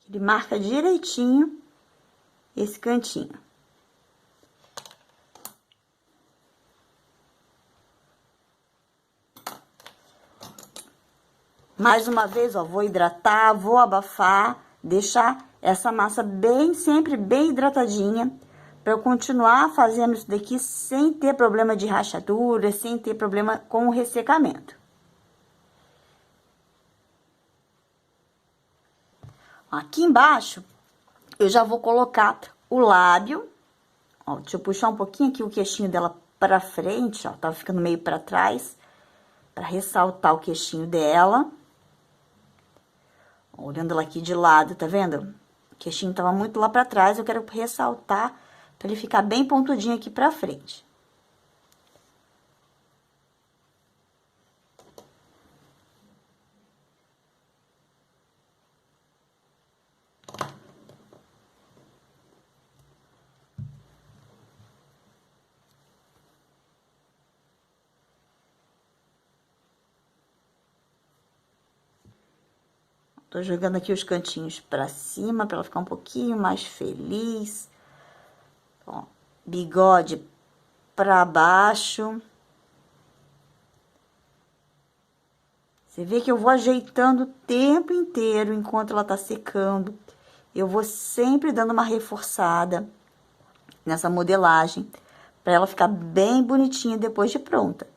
Ele marca direitinho esse cantinho. Mais uma vez, ó, vou hidratar, vou abafar, deixar essa massa bem, sempre bem hidratadinha, para eu continuar fazendo isso daqui sem ter problema de rachadura, sem ter problema com o ressecamento. Aqui embaixo, eu já vou colocar o lábio, ó, deixa eu puxar um pouquinho aqui o queixinho dela pra frente, ó, tava ficando meio pra trás, pra ressaltar o queixinho dela. Olhando ela aqui de lado, tá vendo? O queixinho tava muito lá pra trás, eu quero ressaltar pra ele ficar bem pontudinho aqui pra frente. Tô jogando aqui os cantinhos pra cima, pra ela ficar um pouquinho mais feliz. Ó, bigode pra baixo. Você vê que eu vou ajeitando o tempo inteiro enquanto ela tá secando. Eu vou sempre dando uma reforçada nessa modelagem, pra ela ficar bem bonitinha depois de pronta.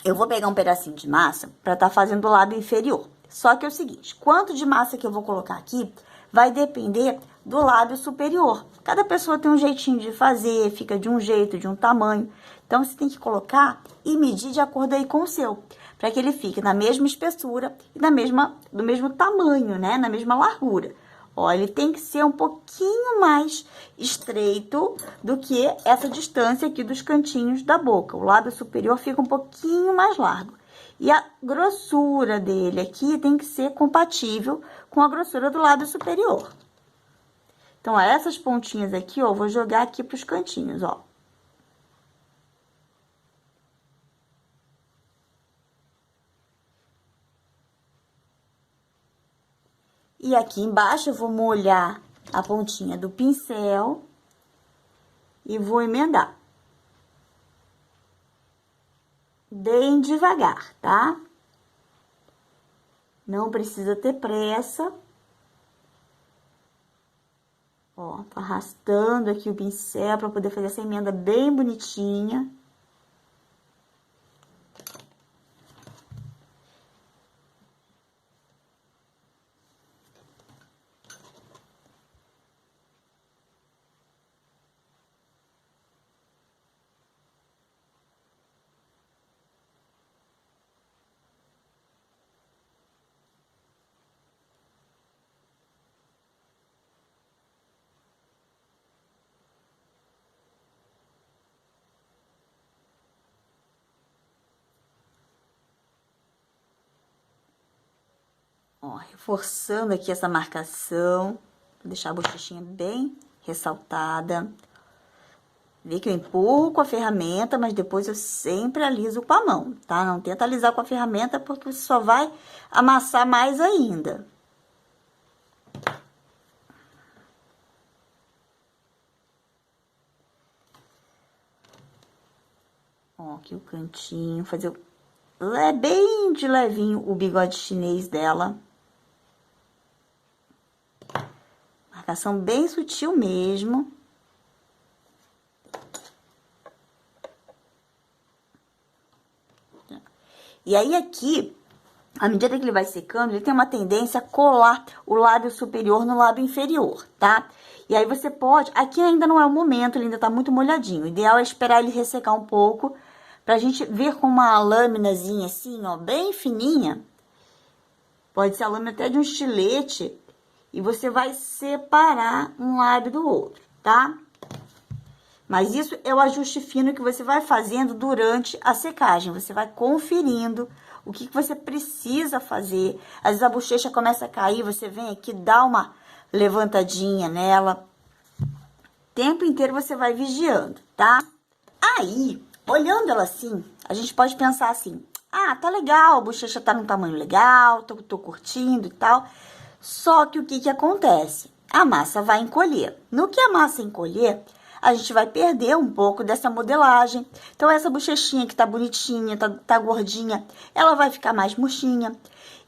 Eu vou pegar um pedacinho de massa pra tá fazendo o lábio inferior. Só que é o seguinte, quanto de massa que eu vou colocar aqui vai depender do lábio superior. Cada pessoa tem um jeitinho de fazer, fica de um jeito, de um tamanho. Então, você tem que colocar e medir de acordo aí com o seu, para que ele fique na mesma espessura e do mesmo tamanho, né? Na mesma largura. Ó, ele tem que ser um pouquinho mais estreito do que essa distância aqui dos cantinhos da boca. O lábio superior fica um pouquinho mais largo. E a grossura dele aqui tem que ser compatível com a grossura do lábio superior. Então, ó, essas pontinhas aqui, ó, eu vou jogar aqui pros cantinhos, ó. E aqui embaixo eu vou molhar a pontinha do pincel e vou emendar. Bem devagar, tá? Não precisa ter pressa. Ó, tô arrastando aqui o pincel para poder fazer essa emenda bem bonitinha. Ó, reforçando aqui essa marcação, pra deixar a bochechinha bem ressaltada. Vê que eu empurro com a ferramenta, mas depois eu sempre aliso com a mão, tá? Não tenta alisar com a ferramenta, porque você só vai amassar mais ainda. Ó, aqui o cantinho, fazer bem de levinho o bigode chinês dela. Marcação bem sutil mesmo. E aí aqui, à medida que ele vai secando, ele tem uma tendência a colar o lábio superior no lábio inferior, tá? E aí você pode, aqui ainda não é o momento, ele ainda tá muito molhadinho. O ideal é esperar ele ressecar um pouco, pra gente ver com uma lâminazinha assim, ó, bem fininha. Pode ser a lâmina até de um estilete. E você vai separar um lábio do outro, tá? Mas isso é o ajuste fino que você vai fazendo durante a secagem. Você vai conferindo o que você precisa fazer. Às vezes a bochecha começa a cair, você vem aqui, dá uma levantadinha nela. O tempo inteiro você vai vigiando, tá? Aí, olhando ela assim, a gente pode pensar assim: ah, tá legal, a bochecha tá num tamanho legal, tô curtindo e tal. Só que o que acontece? A massa vai encolher. No que a massa encolher, a gente vai perder um pouco dessa modelagem. Então, essa bochechinha que tá bonitinha, tá gordinha, ela vai ficar mais murchinha.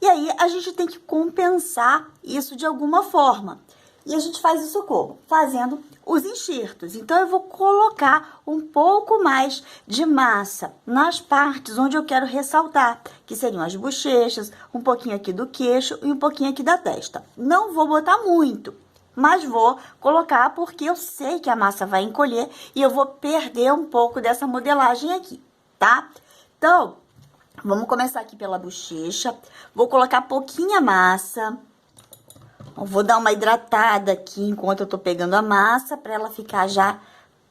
E aí, a gente tem que compensar isso de alguma forma. E a gente faz isso como? Fazendo os enxertos. Então, eu vou colocar um pouco mais de massa nas partes onde eu quero ressaltar, que seriam as bochechas, um pouquinho aqui do queixo e um pouquinho aqui da testa. Não vou botar muito, mas vou colocar porque eu sei que a massa vai encolher e eu vou perder um pouco dessa modelagem aqui, tá? Então, vamos começar aqui pela bochecha. Vou colocar pouquinha massa. Eu vou dar uma hidratada aqui enquanto eu tô pegando a massa, para ela ficar já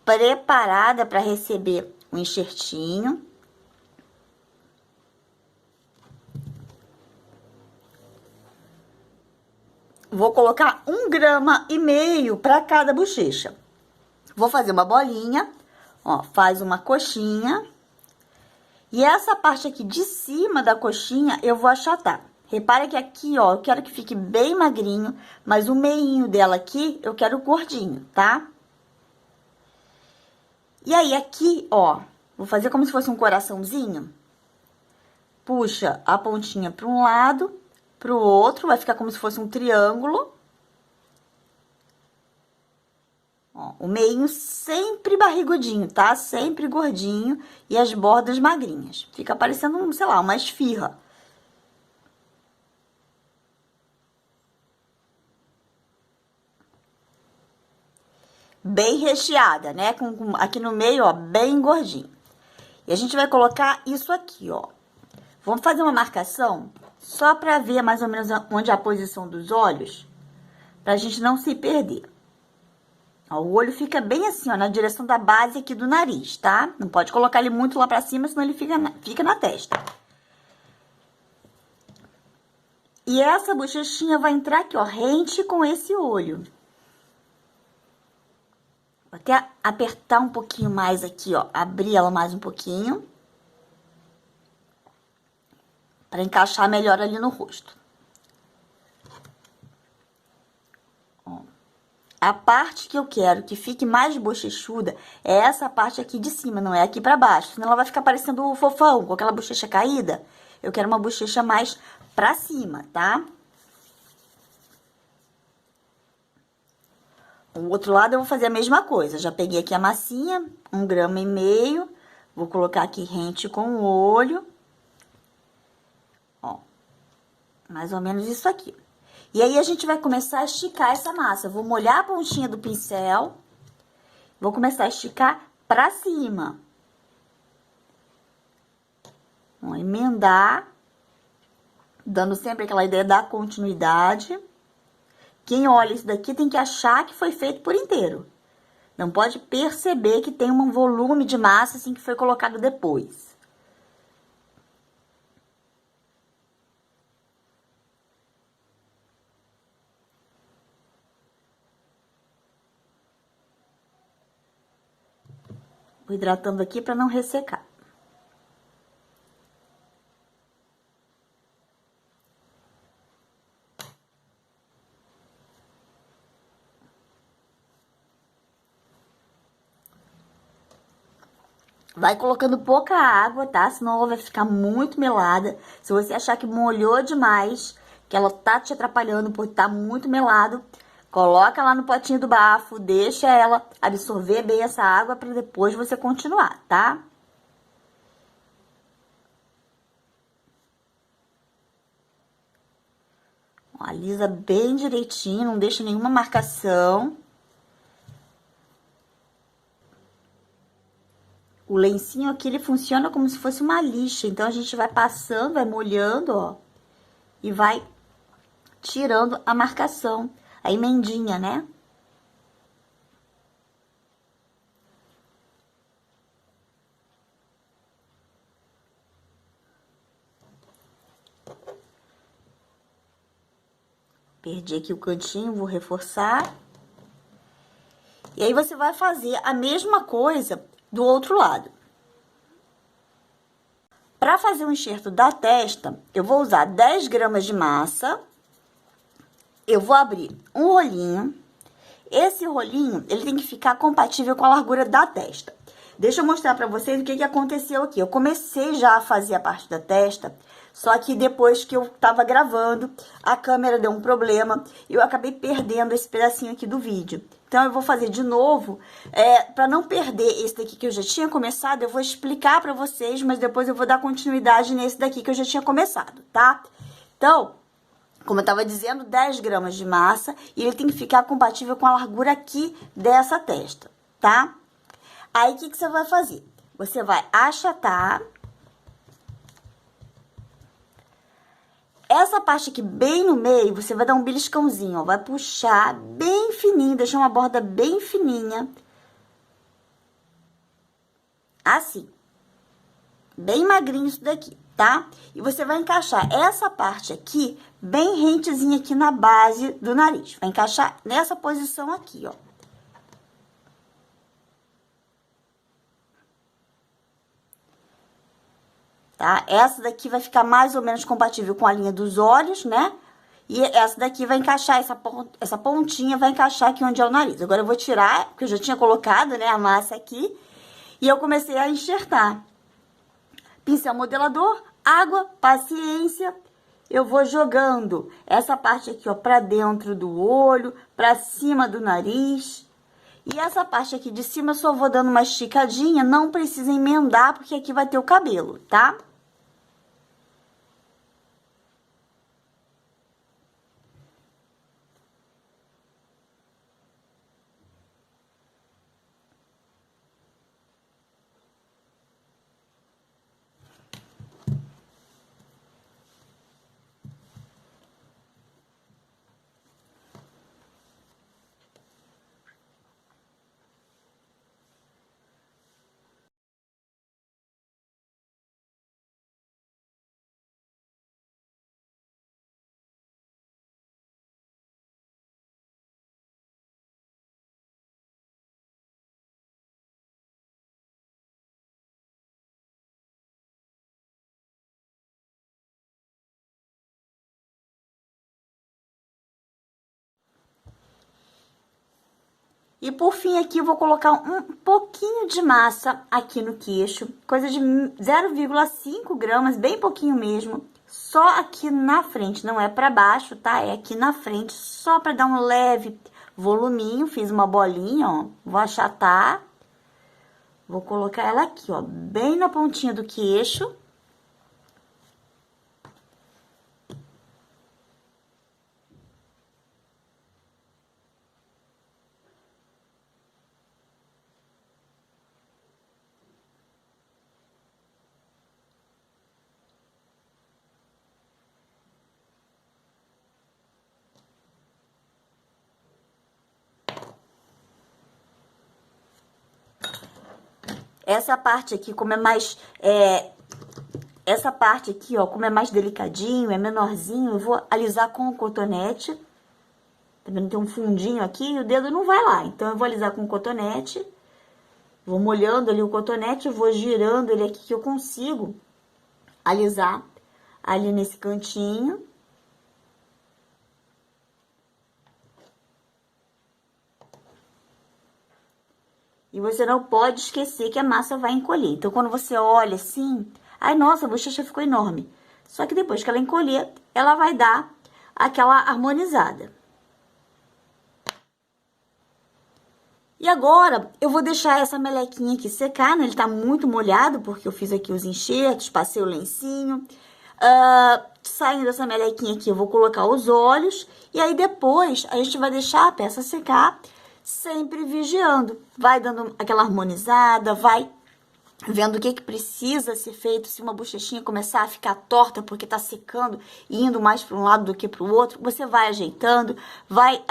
preparada para receber o enxertinho. Vou colocar 1,5 grama para cada bochecha. Vou fazer uma bolinha, ó, faz uma coxinha. E essa parte aqui de cima da coxinha eu vou achatar. Repara que aqui, ó, eu quero que fique bem magrinho, mas o meinho dela aqui eu quero gordinho, tá? E aí, aqui, ó, vou fazer como se fosse um coraçãozinho. Puxa a pontinha para um lado, para o outro, vai ficar como se fosse um triângulo. Ó, o meinho sempre barrigudinho, tá? Sempre gordinho e as bordas magrinhas. Fica parecendo, sei lá, uma esfirra. Bem recheada, né? Aqui no meio, ó, bem gordinho. E a gente vai colocar isso aqui, ó. Vamos fazer uma marcação só pra ver mais ou menos onde é a posição dos olhos. pra gente não se perder. Ó, o olho fica bem assim, ó, na direção da base aqui do nariz, tá? Não pode colocar ele muito lá pra cima, senão ele fica na testa. E essa bochechinha vai entrar aqui, ó, rente com esse olho. Vou até apertar um pouquinho mais aqui, ó, abrir ela mais um pouquinho. Pra encaixar melhor ali no rosto. Ó. A parte que eu quero que fique mais bochechuda é essa parte aqui de cima, não é aqui pra baixo. Senão ela vai ficar parecendo o fofão, com aquela bochecha caída. Eu quero uma bochecha mais pra cima, tá? O outro lado eu vou fazer a mesma coisa. Já peguei aqui a massinha, 1,5 gramas. Vou colocar aqui rente com o olho. Ó, mais ou menos isso aqui. E aí, a gente vai começar a esticar essa massa. Eu vou molhar a pontinha do pincel. Vou começar a esticar pra cima. Vou emendar. Dando sempre aquela ideia da continuidade. Quem olha isso daqui tem que achar que foi feito por inteiro. Não pode perceber que tem um volume de massa assim que foi colocado depois. Vou hidratando aqui para não ressecar. Vai colocando pouca água, tá? Senão ela vai ficar muito melada. Se você achar que molhou demais, que ela tá te atrapalhando por estar muito melado, coloca lá no potinho do bafo, deixa ela absorver bem essa água para depois você continuar, tá? Ó, alisa bem direitinho, não deixa nenhuma marcação. O lencinho aqui, ele funciona como se fosse uma lixa. Então, a gente vai passando, vai molhando, ó. E vai tirando a marcação, a emendinha, né? Perdi aqui o cantinho, vou reforçar. E aí, você vai fazer a mesma coisa do outro lado. Para fazer o enxerto da testa, eu vou usar 10 gramas de massa. Eu vou abrir um rolinho. Esse rolinho, ele tem que ficar compatível com a largura da testa. Deixa eu mostrar pra vocês o que que aconteceu aqui. Eu comecei já a fazer a parte da testa, só que depois que eu tava gravando, a câmera deu um problema e eu acabei perdendo esse pedacinho aqui do vídeo. Então, eu vou fazer de novo, pra não perder esse daqui que eu já tinha começado, eu vou explicar pra vocês, mas depois eu vou dar continuidade nesse daqui que eu já tinha começado, tá? Então, como eu tava dizendo, 10 gramas de massa e ele tem que ficar compatível com a largura aqui dessa testa, tá? Aí, o que que você vai fazer? Você vai achatar essa parte aqui bem no meio, você vai dar um beliscãozinho, ó, vai puxar bem fininho, deixar uma borda bem fininha, assim, bem magrinho isso daqui, tá? E você vai encaixar essa parte aqui bem rentezinha aqui na base do nariz, vai encaixar nessa posição aqui, ó. Tá? Essa daqui vai ficar mais ou menos compatível com a linha dos olhos, né? E essa daqui vai encaixar, essa pontinha vai encaixar aqui onde é o nariz. Agora, eu vou tirar, porque eu já tinha colocado, né, a massa aqui. E eu comecei a enxertar. Pincel modelador, água, paciência. Eu vou jogando essa parte aqui, ó, pra dentro do olho, pra cima do nariz. E essa parte aqui de cima, eu só vou dando uma esticadinha, não precisa emendar, porque aqui vai ter o cabelo, tá? E por fim aqui eu vou colocar um pouquinho de massa aqui no queixo, coisa de 0,5 gramas, bem pouquinho mesmo, só aqui na frente, não é pra baixo, tá? É aqui na frente, só pra dar um leve voluminho. Fiz uma bolinha, ó, vou achatar, vou colocar ela aqui, ó, bem na pontinha do queixo. Essa parte aqui, como é mais... essa parte aqui, ó, como é mais delicadinho, é menorzinho, eu vou alisar com o cotonete. Tá vendo? Tem um fundinho aqui e o dedo não vai lá. Então, eu vou alisar com o cotonete. Vou molhando ali o cotonete, vou girando ele aqui que eu consigo alisar ali nesse cantinho. E você não pode esquecer que a massa vai encolher. Então, quando você olha assim, ai, nossa, a bochecha ficou enorme. Só que depois que ela encolher, ela vai dar aquela harmonizada. E agora, eu vou deixar essa melequinha aqui secar, né? Ele tá muito molhado, porque eu fiz aqui os enxertos, passei o lencinho. Saindo dessa melequinha aqui, eu vou colocar os olhos. E aí, depois, a gente vai deixar a peça secar, sempre vigiando. Vai dando aquela harmonizada, vai vendo o que que precisa ser feito. Se uma bochechinha começar a ficar torta porque tá secando e indo mais para um lado do que para o outro, você vai ajeitando, vai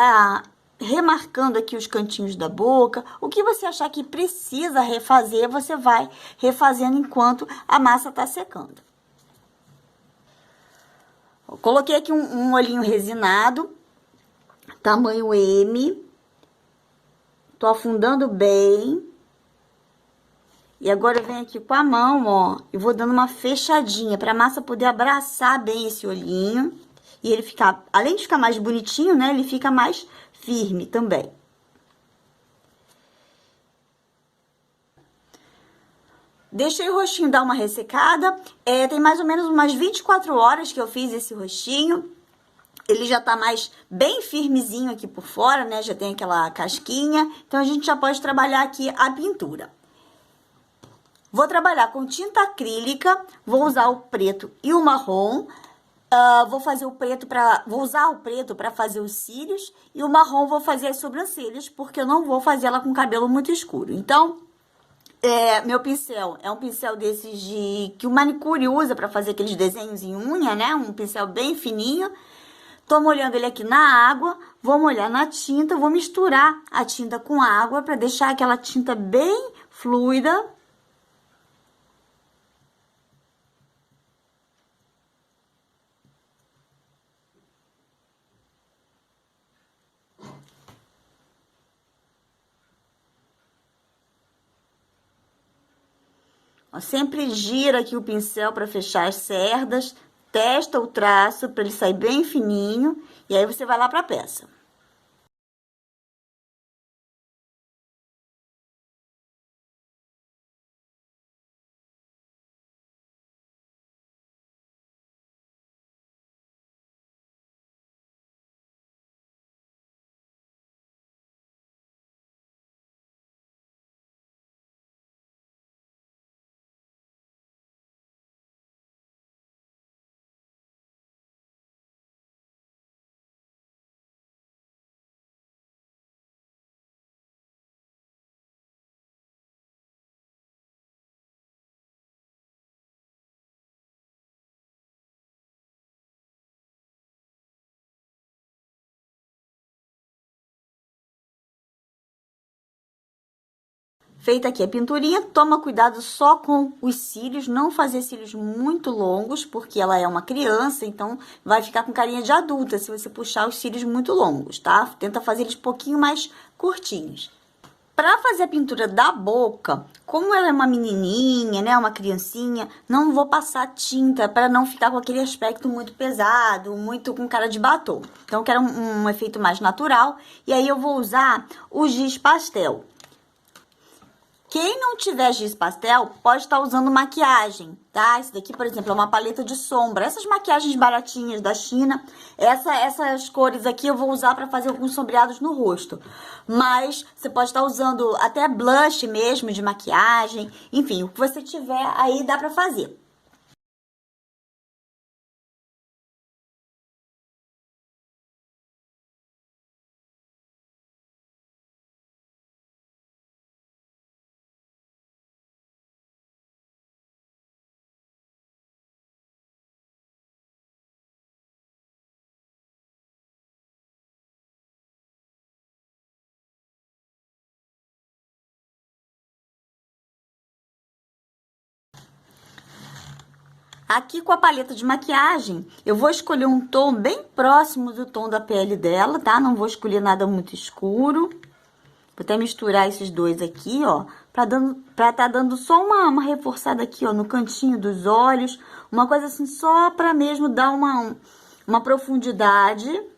remarcando aqui os cantinhos da boca. O que você achar que precisa refazer, você vai refazendo enquanto a massa tá secando. Eu coloquei aqui um olhinho resinado, tamanho M. Tô afundando bem. E agora eu venho aqui com a mão, ó, e vou dando uma fechadinha pra massa poder abraçar bem esse olhinho. E ele ficar, além de ficar mais bonitinho, né, ele fica mais firme também. Deixei o rostinho dar uma ressecada. Tem mais ou menos umas 24 horas que eu fiz esse rostinho. Ele já tá mais bem firmezinho aqui por fora, né? Já tem aquela casquinha. Então, a gente já pode trabalhar aqui a pintura. Vou trabalhar com tinta acrílica. Vou usar o preto e o marrom. Vou usar o preto para fazer os cílios. E o marrom vou fazer as sobrancelhas, porque eu não vou fazer ela com cabelo muito escuro. Então, meu pincel é um pincel desses que o manicure usa para fazer aqueles desenhos em unha, né? Um pincel bem fininho. Tô molhando ele aqui na água, vou molhar na tinta, vou misturar a tinta com a água para deixar aquela tinta bem fluida. Ó, sempre gira aqui o pincel para fechar as cerdas. Testa o traço para ele sair bem fininho. E aí, você vai lá para a peça. Feita aqui a pinturinha, toma cuidado só com os cílios, não fazer cílios muito longos, porque ela é uma criança, então vai ficar com carinha de adulta se você puxar os cílios muito longos, tá? Tenta fazer eles um pouquinho mais curtinhos. Para fazer a pintura da boca, como ela é uma menininha, né, uma criancinha, não vou passar tinta para não ficar com aquele aspecto muito pesado, muito com cara de batom. Então, eu quero um efeito mais natural e aí eu vou usar o giz pastel. Quem não tiver giz pastel, pode estar usando maquiagem, tá? Esse daqui, por exemplo, é uma paleta de sombra. Essas maquiagens baratinhas da China, essas cores aqui eu vou usar para fazer alguns sombreados no rosto. Mas você pode estar usando até blush mesmo de maquiagem. Enfim, o que você tiver aí dá para fazer. Aqui com a paleta de maquiagem, eu vou escolher um tom bem próximo do tom da pele dela, tá? Não vou escolher nada muito escuro. Vou até misturar esses dois aqui, ó, pra tá dando só uma reforçada aqui, ó, no cantinho dos olhos. Uma coisa assim, só pra mesmo dar uma profundidade. Um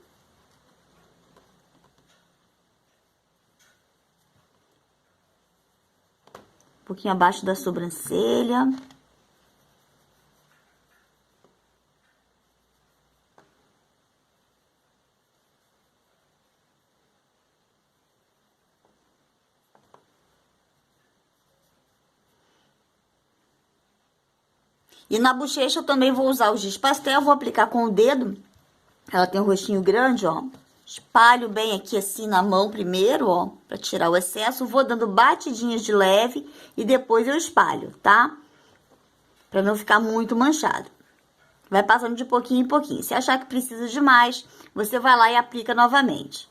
pouquinho abaixo da sobrancelha. E na bochecha eu também vou usar o giz pastel, vou aplicar com o dedo. Ela tem um rostinho grande, ó. Espalho bem aqui assim na mão primeiro, ó, pra tirar o excesso. Vou dando batidinhas de leve e depois eu espalho, tá? Pra não ficar muito manchado. Vai passando de pouquinho em pouquinho. Se achar que precisa de mais, você vai lá e aplica novamente.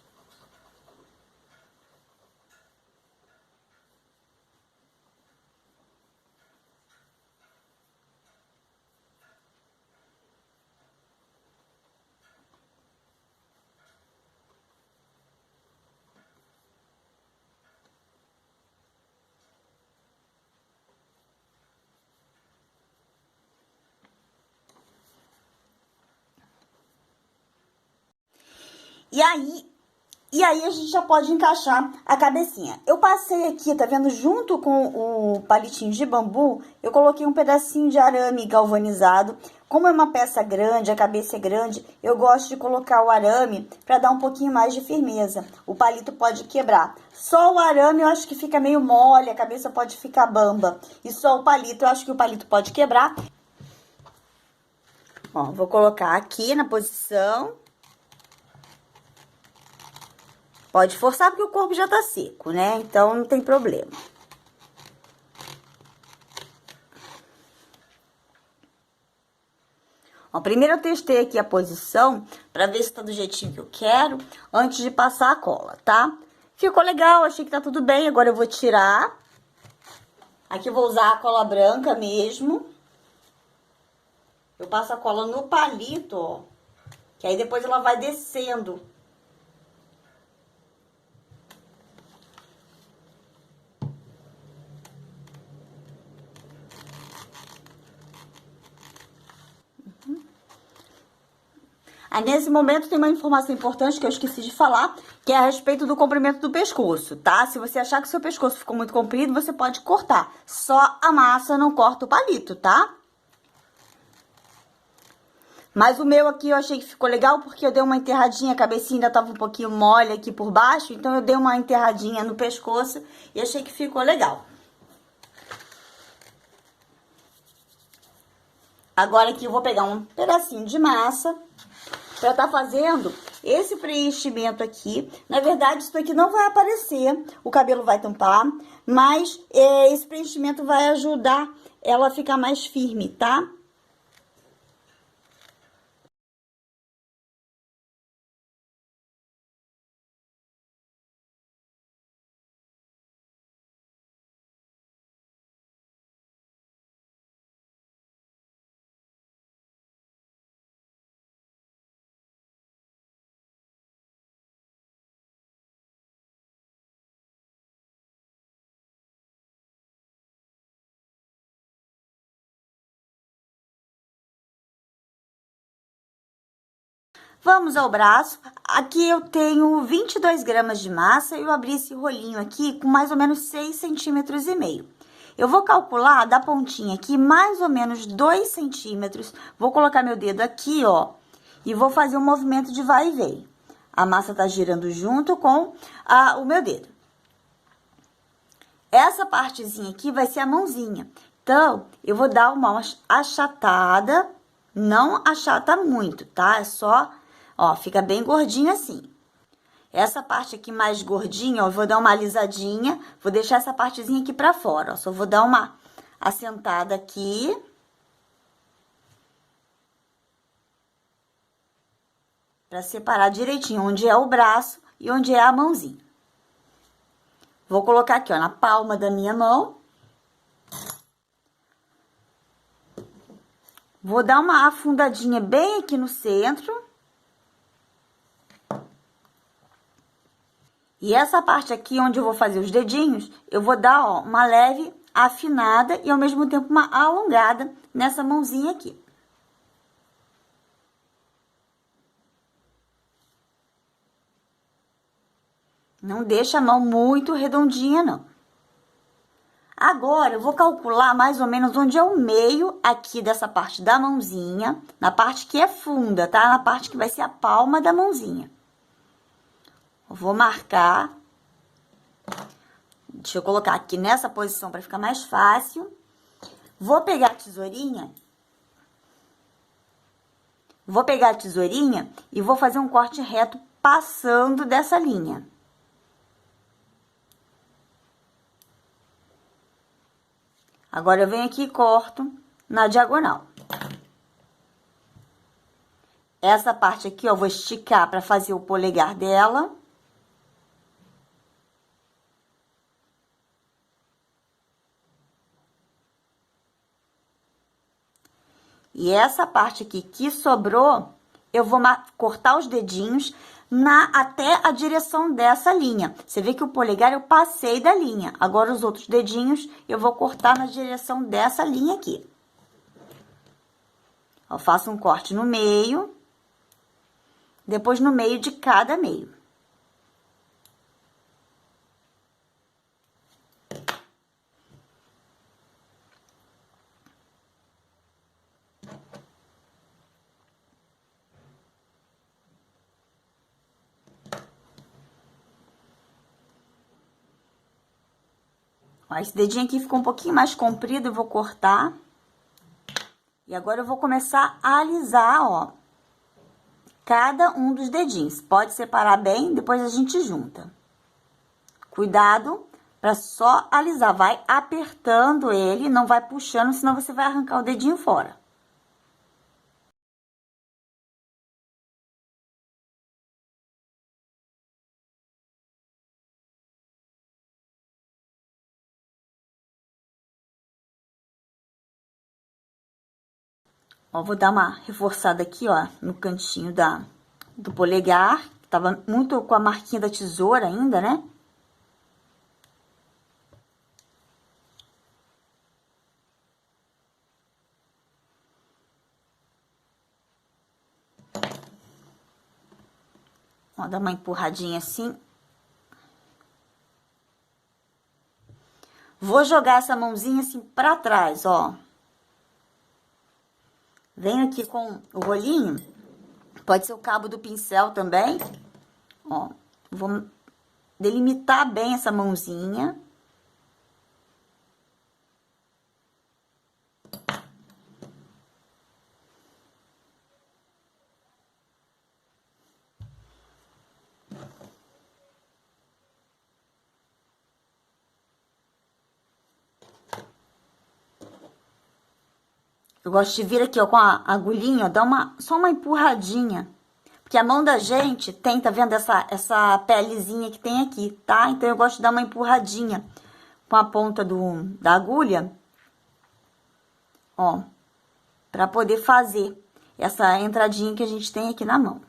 E aí a gente já pode encaixar a cabecinha. Eu passei aqui, tá vendo? Junto com o palitinho de bambu, eu coloquei um pedacinho de arame galvanizado. Como é uma peça grande, a cabeça é grande, eu gosto de colocar o arame para dar um pouquinho mais de firmeza. O palito pode quebrar. Só o arame eu acho que fica meio mole, a cabeça pode ficar bamba. E só o palito, eu acho que o palito pode quebrar. Ó, vou colocar aqui na posição. Pode forçar porque o corpo já tá seco, né? Então, não tem problema. Ó, primeiro eu testei aqui a posição pra ver se tá do jeitinho que eu quero, antes de passar a cola, tá? Ficou legal, achei que tá tudo bem. Agora eu vou tirar. Aqui eu vou usar a cola branca mesmo. Eu passo a cola no palito, ó. Que aí depois ela vai descendo. Aí, nesse momento, tem uma informação importante que eu esqueci de falar, que é a respeito do comprimento do pescoço, tá? Se você achar que o seu pescoço ficou muito comprido, você pode cortar. Só a massa, não corta o palito, tá? Mas o meu aqui eu achei que ficou legal porque eu dei uma enterradinha, a cabecinha ainda tava um pouquinho mole aqui por baixo, então eu dei uma enterradinha no pescoço e achei que ficou legal. Agora aqui eu vou pegar um pedacinho de massa para tá fazendo esse preenchimento aqui. Na verdade, isso aqui não vai aparecer, o cabelo vai tampar, mas esse preenchimento vai ajudar ela a ficar mais firme, tá? Vamos ao braço. Aqui eu tenho 22 gramas de massa. Eu abri esse rolinho aqui com mais ou menos 6,5 centímetros. Eu vou calcular da pontinha aqui mais ou menos 2 centímetros. Vou colocar meu dedo aqui, ó, e vou fazer um movimento de vai e vem. A massa tá girando junto com o meu dedo. Essa partezinha aqui vai ser a mãozinha. Então, eu vou dar uma achatada, não achata muito, tá? É só, ó, fica bem gordinho assim. Essa parte aqui mais gordinha, ó, eu vou dar uma alisadinha, vou deixar essa partezinha aqui pra fora, ó. Só vou dar uma assentada aqui. Pra separar direitinho onde é o braço e onde é a mãozinha. Vou colocar aqui, ó, na palma da minha mão. Vou dar uma afundadinha bem aqui no centro. E essa parte aqui, onde eu vou fazer os dedinhos, eu vou dar, ó, uma leve afinada e, ao mesmo tempo, uma alongada nessa mãozinha aqui. Não deixa a mão muito redondinha, não. Agora, eu vou calcular mais ou menos onde é o meio aqui dessa parte da mãozinha, na parte que é funda, tá? Na parte que vai ser a palma da mãozinha. Eu vou marcar. Deixa eu colocar aqui nessa posição para ficar mais fácil. Vou pegar a tesourinha. Vou pegar a tesourinha e vou fazer um corte reto passando dessa linha. Agora, eu venho aqui e corto na diagonal. Essa parte aqui, ó, eu vou esticar para fazer o polegar dela. E essa parte aqui que sobrou, eu vou cortar os dedinhos até a direção dessa linha. Você vê que o polegar eu passei da linha. Agora, os outros dedinhos eu vou cortar na direção dessa linha aqui. Eu faço um corte no meio, depois no meio de cada meio. Ó, esse dedinho aqui ficou um pouquinho mais comprido, eu vou cortar. E agora eu vou começar a alisar, ó, cada um dos dedinhos. Pode separar bem, depois a gente junta. Cuidado para só alisar, vai apertando ele, não vai puxando, senão você vai arrancar o dedinho fora. Ó, vou dar uma reforçada aqui, ó, no cantinho do polegar, que tava muito com a marquinha da tesoura ainda, né? Ó, dá uma empurradinha assim. Vou jogar essa mãozinha assim pra trás, ó. Venho aqui com o rolinho, pode ser o cabo do pincel também, ó. Vou delimitar bem essa mãozinha. Eu gosto de vir aqui, ó, com a agulhinha, ó, dar só uma empurradinha. Porque a mão da gente tem, tá vendo essa pelezinha que tem aqui, tá? Então, eu gosto de dar uma empurradinha com a ponta da agulha, ó, pra poder fazer essa entradinha que a gente tem aqui na mão.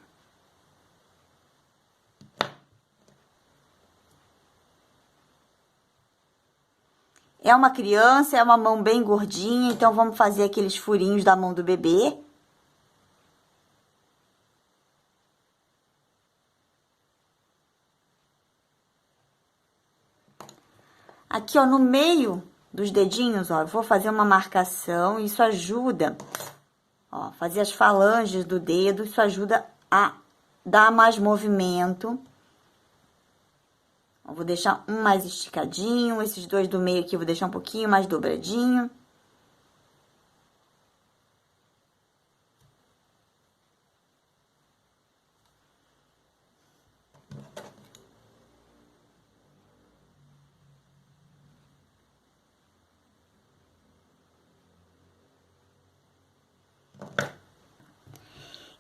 É uma criança, é uma mão bem gordinha, então vamos fazer aqueles furinhos da mão do bebê. Aqui, ó, no meio dos dedinhos, ó, eu vou fazer uma marcação. Isso ajuda, ó, fazer as falanges do dedo. Isso ajuda a dar mais movimento. Eu vou deixar um mais esticadinho. Esses dois do meio aqui eu vou deixar um pouquinho mais dobradinho.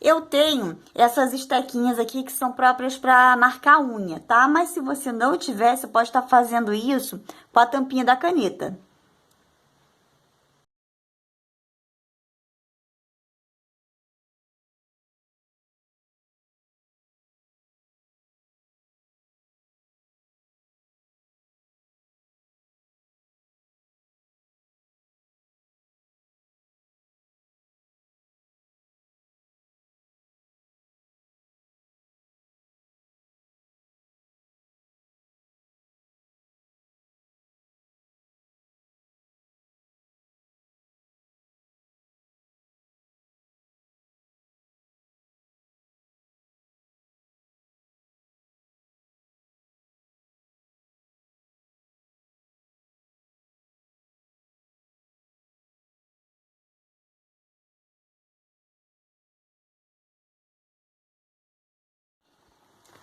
Eu tenho essas estequinhas aqui que são próprias para marcar unha, tá? Mas se você não tiver, você pode estar fazendo isso com a tampinha da caneta.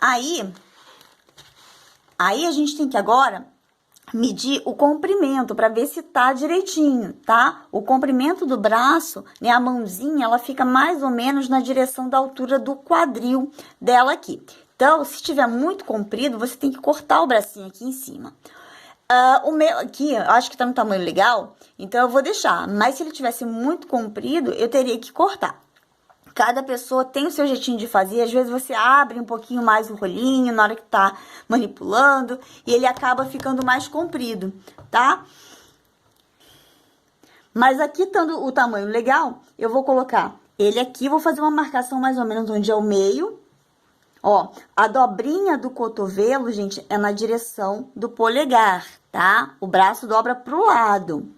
Aí a gente tem que agora medir o comprimento para ver se tá direitinho, tá? O comprimento do braço, né, a mãozinha, ela fica mais ou menos na direção da altura do quadril dela aqui. Então, se tiver muito comprido, você tem que cortar o bracinho aqui em cima. O meu aqui, eu acho que tá no tamanho legal, então eu vou deixar. Mas se ele tivesse muito comprido, eu teria que cortar. Cada pessoa tem o seu jeitinho de fazer. Às vezes você abre um pouquinho mais o rolinho na hora que tá manipulando e ele acaba ficando mais comprido, tá? Mas aqui, estando o tamanho legal, eu vou colocar ele aqui, vou fazer uma marcação mais ou menos onde é o meio. Ó, a dobrinha do cotovelo, gente, é na direção do polegar, tá? O braço dobra pro lado.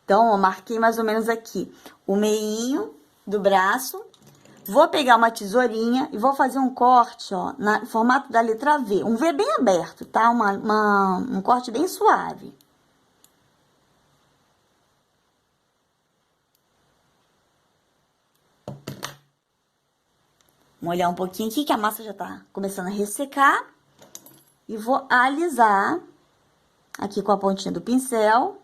Então, ó, marquei mais ou menos aqui o meinho do braço. Vou pegar uma tesourinha e vou fazer um corte, ó, no formato da letra V. Um V bem aberto, tá? Um corte bem suave. Molhar um pouquinho aqui, que a massa já tá começando a ressecar. E vou alisar aqui com a pontinha do pincel.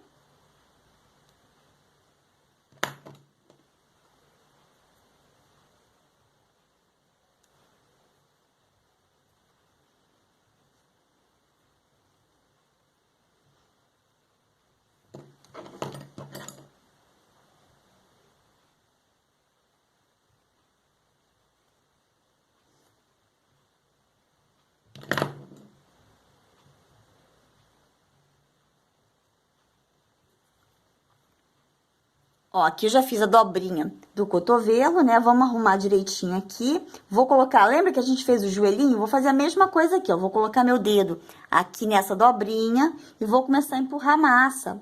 Ó, aqui eu já fiz a dobrinha do cotovelo, né? Vamos arrumar direitinho aqui. Vou colocar, lembra que a gente fez o joelhinho? Vou fazer a mesma coisa aqui, ó. Vou colocar meu dedo aqui nessa dobrinha e vou começar a empurrar a massa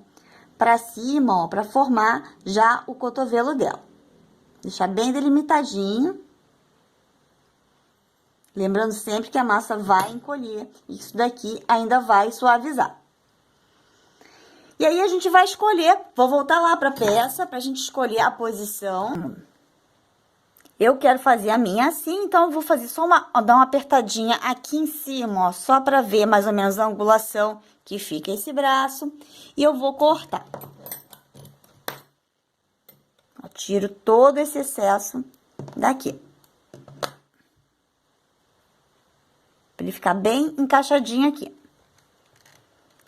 pra cima, ó, pra formar já o cotovelo dela. Deixar bem delimitadinho. Lembrando sempre que a massa vai encolher. Isso daqui ainda vai suavizar. E aí, a gente vai escolher, vou voltar lá pra peça, pra gente escolher a posição. Eu quero fazer a minha assim, então eu vou fazer só dar uma apertadinha aqui em cima, ó, só pra ver mais ou menos a angulação que fica esse braço. E eu vou cortar. Eu tiro todo esse excesso daqui. Pra ele ficar bem encaixadinho aqui.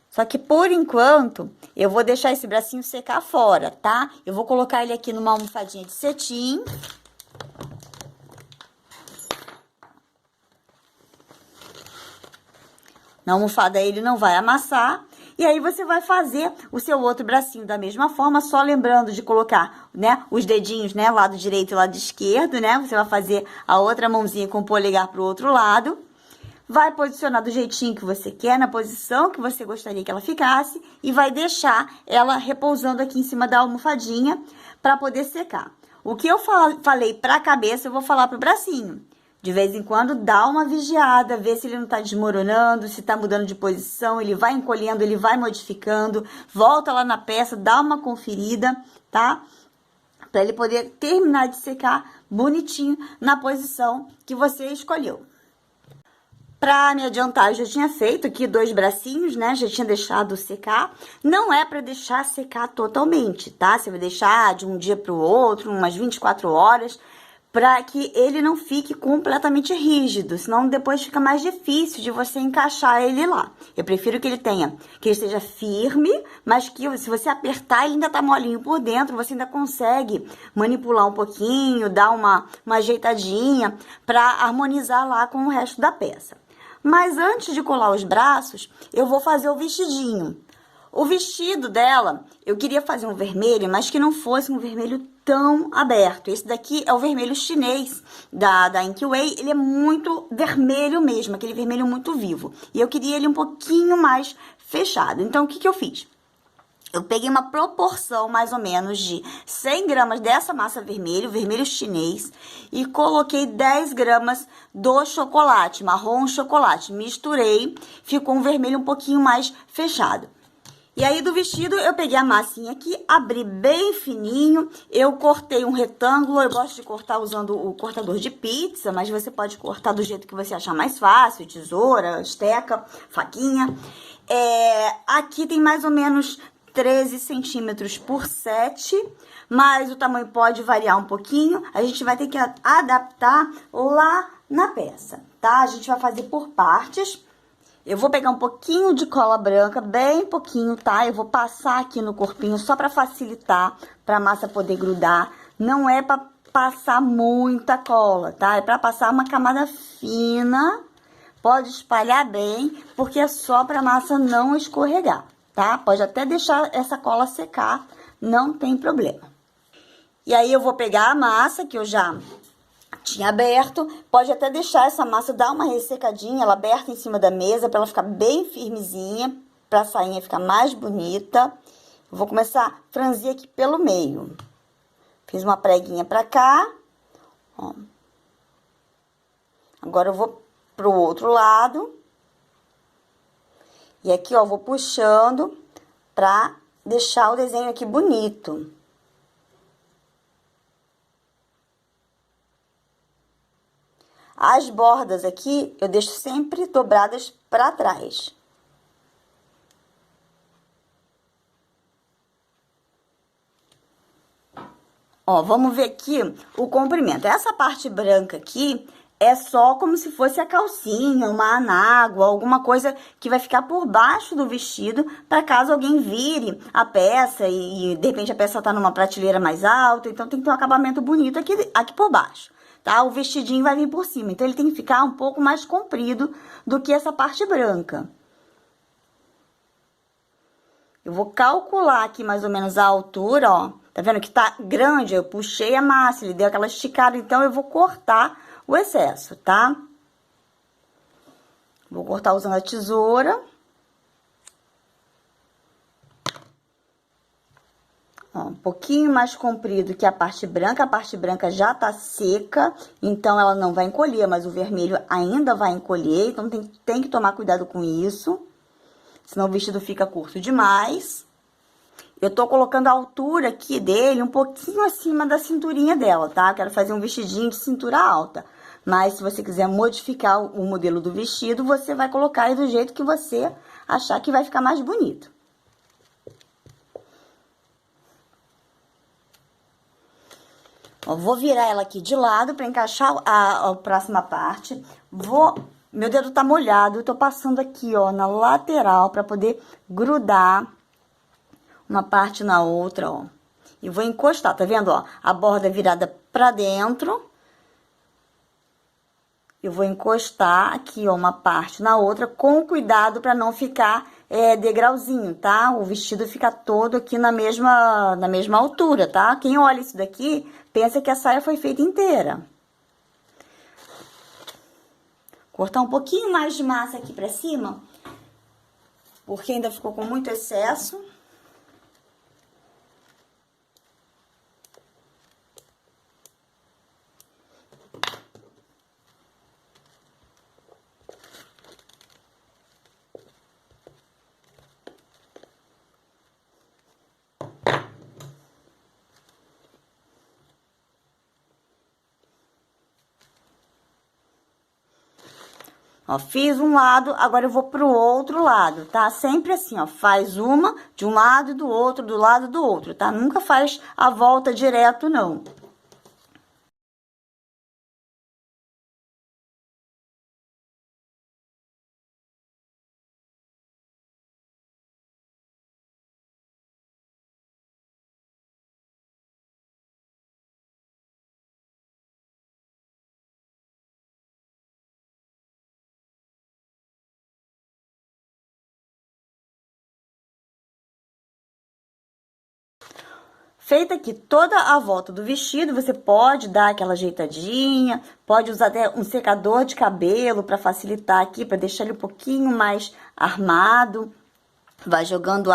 Só que, por enquanto, eu vou deixar esse bracinho secar fora, tá? Eu vou colocar ele aqui numa almofadinha de cetim. Na almofada ele não vai amassar. E aí, você vai fazer o seu outro bracinho da mesma forma, só lembrando de colocar, né, os dedinhos, né, lado direito e lado esquerdo, né? Você vai fazer a outra mãozinha com o polegar pro outro lado. vai posicionar do jeitinho que você quer, na posição que você gostaria que ela ficasse e vai deixar ela repousando aqui em cima da almofadinha para poder secar. O que eu falei para a cabeça, eu vou falar para o bracinho. De vez em quando, dá uma vigiada, vê se ele não tá desmoronando, se tá mudando de posição, ele vai encolhendo, ele vai modificando, volta lá na peça, dá uma conferida, tá? Para ele poder terminar de secar bonitinho na posição que você escolheu. Para me adiantar, eu já tinha feito aqui 2 bracinhos, né? Já tinha deixado secar. Não é para deixar secar totalmente, tá? Você vai deixar de um dia para o outro, umas 24 horas, para que ele não fique completamente rígido, senão depois fica mais difícil de você encaixar ele lá. Eu prefiro que ele esteja firme, mas que se você apertar, ele ainda tá molinho por dentro, você ainda consegue manipular um pouquinho, dar uma ajeitadinha para harmonizar lá com o resto da peça. Mas antes de colar os braços, eu vou fazer o vestidinho. O vestido dela, eu queria fazer um vermelho, mas que não fosse um vermelho tão aberto. Esse daqui é o vermelho chinês da Inkway. Ele é muito vermelho mesmo, aquele vermelho muito vivo. E eu queria ele um pouquinho mais fechado. Então, o que que eu fiz? Eu peguei uma proporção, mais ou menos, de 100 gramas dessa massa vermelho chinês, e coloquei 10 gramas do chocolate, marrom chocolate. Misturei, ficou um vermelho um pouquinho mais fechado. E aí, do vestido, eu peguei a massinha aqui, abri bem fininho, eu cortei um retângulo, eu gosto de cortar usando o cortador de pizza, mas você pode cortar do jeito que você achar mais fácil, tesoura, esteca, faquinha. Aqui tem mais ou menos 13 centímetros por 7, mas o tamanho pode variar um pouquinho, a gente vai ter que adaptar lá na peça, tá? A gente vai fazer por partes. Eu vou pegar um pouquinho de cola branca, bem pouquinho, tá? Eu vou passar aqui no corpinho só pra facilitar, pra massa poder grudar. Não é pra passar muita cola, tá? É pra passar uma camada fina. Pode espalhar bem, porque é só pra massa não escorregar, tá? Pode até deixar essa cola secar, não tem problema. E aí, eu vou pegar a massa que eu já tinha aberto, pode até deixar essa massa dar uma ressecadinha, ela aberta em cima da mesa, para ela ficar bem firmezinha, para a sainha ficar mais bonita. Eu vou começar a franzir aqui pelo meio. Fiz uma preguinha para cá, ó. Agora eu vou pro outro lado. E aqui, ó, vou puxando para deixar o desenho aqui bonito. As bordas aqui, eu deixo sempre dobradas para trás. Ó, vamos ver aqui o comprimento. Essa parte branca aqui é só como se fosse a calcinha, uma anágua, alguma coisa que vai ficar por baixo do vestido, para caso alguém vire a peça e de repente a peça tá numa prateleira mais alta, então tem que ter um acabamento bonito aqui por baixo. Tá? O vestidinho vai vir por cima, então ele tem que ficar um pouco mais comprido do que essa parte branca. Eu vou calcular aqui mais ou menos a altura, ó. Tá vendo que tá grande? Eu puxei a massa, ele deu aquela esticada, então eu vou cortar o excesso, tá? Vou cortar usando a tesoura. Ó, um pouquinho mais comprido que a parte branca já tá seca, então ela não vai encolher, mas o vermelho ainda vai encolher, então tem que tomar cuidado com isso, senão o vestido fica curto demais. Eu tô colocando a altura aqui dele um pouquinho acima da cinturinha dela, tá? Eu quero fazer um vestidinho de cintura alta, mas se você quiser modificar o modelo do vestido, você vai colocar aí do jeito que você achar que vai ficar mais bonito. Ó, vou virar ela aqui de lado para encaixar a próxima parte. Meu dedo tá molhado, eu tô passando aqui, ó, na lateral para poder grudar uma parte na outra, ó. E vou encostar, tá vendo, ó? A borda virada pra dentro. Eu vou encostar aqui, ó, uma parte na outra, com cuidado para não ficar degrauzinho, tá? O vestido fica todo aqui na mesma altura, tá? Quem olha isso daqui, pensa que a saia foi feita inteira. cortar um pouquinho mais de massa aqui pra cima, porque ainda ficou com muito excesso. Ó, fiz um lado, agora eu vou pro outro lado, tá? Sempre assim, ó, faz uma de um lado e do outro, do lado do outro, tá? Nunca faz a volta direto, não. Feita aqui toda a volta do vestido, você pode dar aquela ajeitadinha, pode usar até um secador de cabelo para facilitar aqui, para deixar ele um pouquinho mais armado. Vai jogando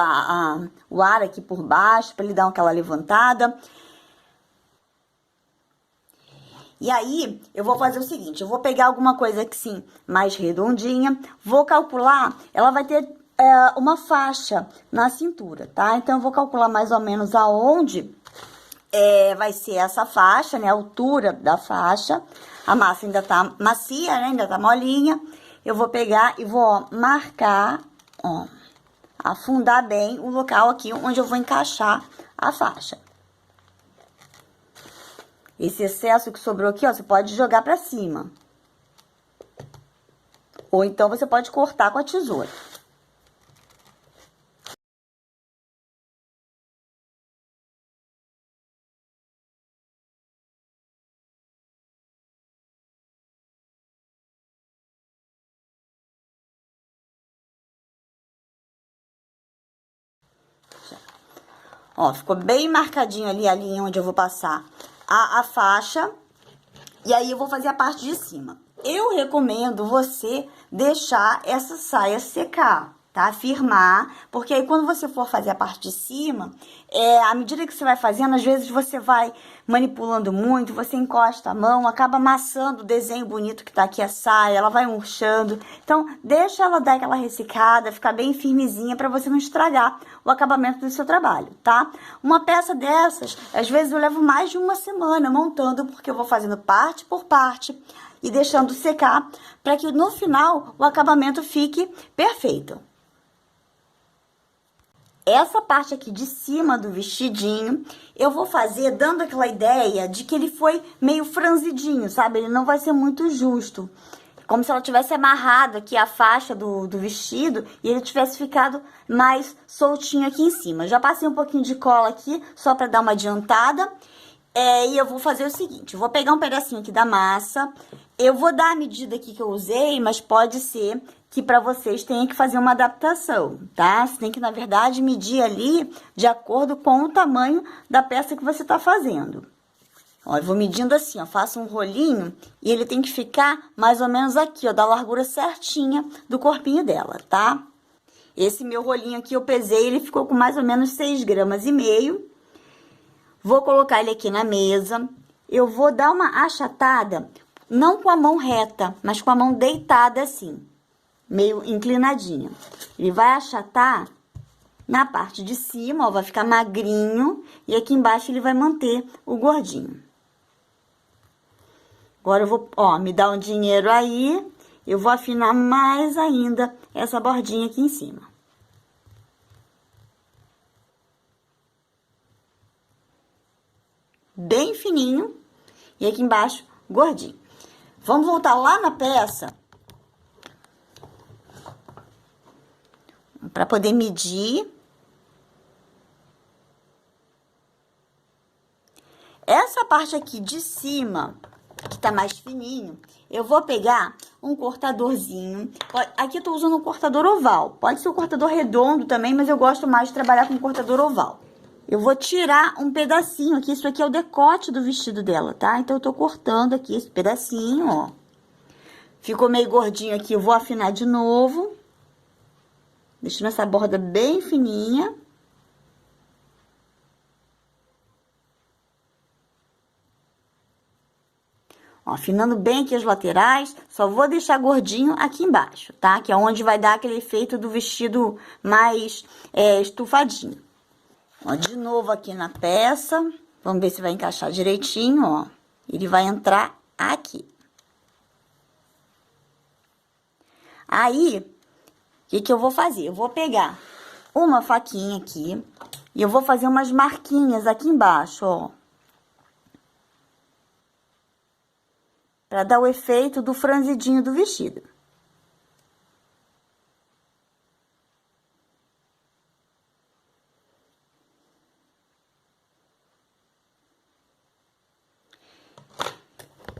o ar aqui por baixo para ele dar aquela levantada. E aí, eu vou fazer o seguinte, eu vou pegar alguma coisa que sim, mais redondinha, vou calcular, ela vai ter uma faixa na cintura, tá? Então, eu vou calcular mais ou menos aonde vai ser essa faixa, né? A altura da faixa. A massa ainda tá macia, né? Ainda tá molinha. Eu vou pegar e vou, ó, marcar, ó, afundar bem o local aqui onde eu vou encaixar a faixa. Esse excesso que sobrou aqui, ó, você pode jogar pra cima. Ou então, você pode cortar com a tesoura. Ó, ficou bem marcadinho ali a linha onde eu vou passar a faixa. E aí, eu vou fazer a parte de cima. Eu recomendo você deixar essa saia secar, tá? Firmar, porque aí quando você for fazer a parte de cima, à medida que você vai fazendo, às vezes você vai manipulando muito, você encosta a mão, acaba amassando o desenho bonito que tá aqui a saia, ela vai murchando. Então, deixa ela dar aquela ressecada, ficar bem firmezinha pra você não estragar o acabamento do seu trabalho, tá? Uma peça dessas, às vezes eu levo mais de uma semana montando, porque eu vou fazendo parte por parte e deixando secar, para que no final o acabamento fique perfeito. Essa parte aqui de cima do vestidinho, eu vou fazer dando aquela ideia de que ele foi meio franzidinho, sabe? Ele não vai ser muito justo. Como se ela tivesse amarrado aqui a faixa do vestido e ele tivesse ficado mais soltinho aqui em cima. Já passei um pouquinho de cola aqui, só para dar uma adiantada. E eu vou fazer o seguinte, eu vou pegar um pedacinho aqui da massa, eu vou dar a medida aqui que eu usei, mas pode ser que para vocês tenha que fazer uma adaptação, tá? Você tem que, na verdade, medir ali de acordo com o tamanho da peça que você tá fazendo. Ó, eu vou medindo assim, ó, faço um rolinho e ele tem que ficar mais ou menos aqui, ó, da largura certinha do corpinho dela, tá? Esse meu rolinho aqui eu pesei, ele ficou com mais ou menos 6,5 gramas. Vou colocar ele aqui na mesa. Eu vou dar uma achatada, não com a mão reta, mas com a mão deitada assim, meio inclinadinha. Ele vai achatar na parte de cima, ó, vai ficar magrinho, e aqui embaixo ele vai manter o gordinho. Agora eu vou, ó, me dá um dinheiro aí, eu vou afinar mais ainda essa bordinha aqui em cima. Bem fininho, e aqui embaixo, gordinho. Vamos voltar lá na peça, para poder medir. Essa parte aqui de cima, que tá mais fininho, eu vou pegar um cortadorzinho. Aqui eu tô usando um cortador oval. Pode ser um cortador redondo também, mas eu gosto mais de trabalhar com um cortador oval. Eu vou tirar um pedacinho aqui, isso aqui é o decote do vestido dela, tá? Então, eu tô cortando aqui esse pedacinho, ó. Ficou meio gordinho aqui, eu vou afinar de novo. Deixando essa borda bem fininha. Ó, afinando bem aqui as laterais, só vou deixar gordinho aqui embaixo, tá? Que é onde vai dar aquele efeito do vestido mais estufadinho. Ó, de novo aqui na peça, vamos ver se vai encaixar direitinho, ó. Ele vai entrar aqui. Aí, o que eu vou fazer? Eu vou pegar uma faquinha aqui e eu vou fazer umas marquinhas aqui embaixo, ó. Pra dar o efeito do franzidinho do vestido.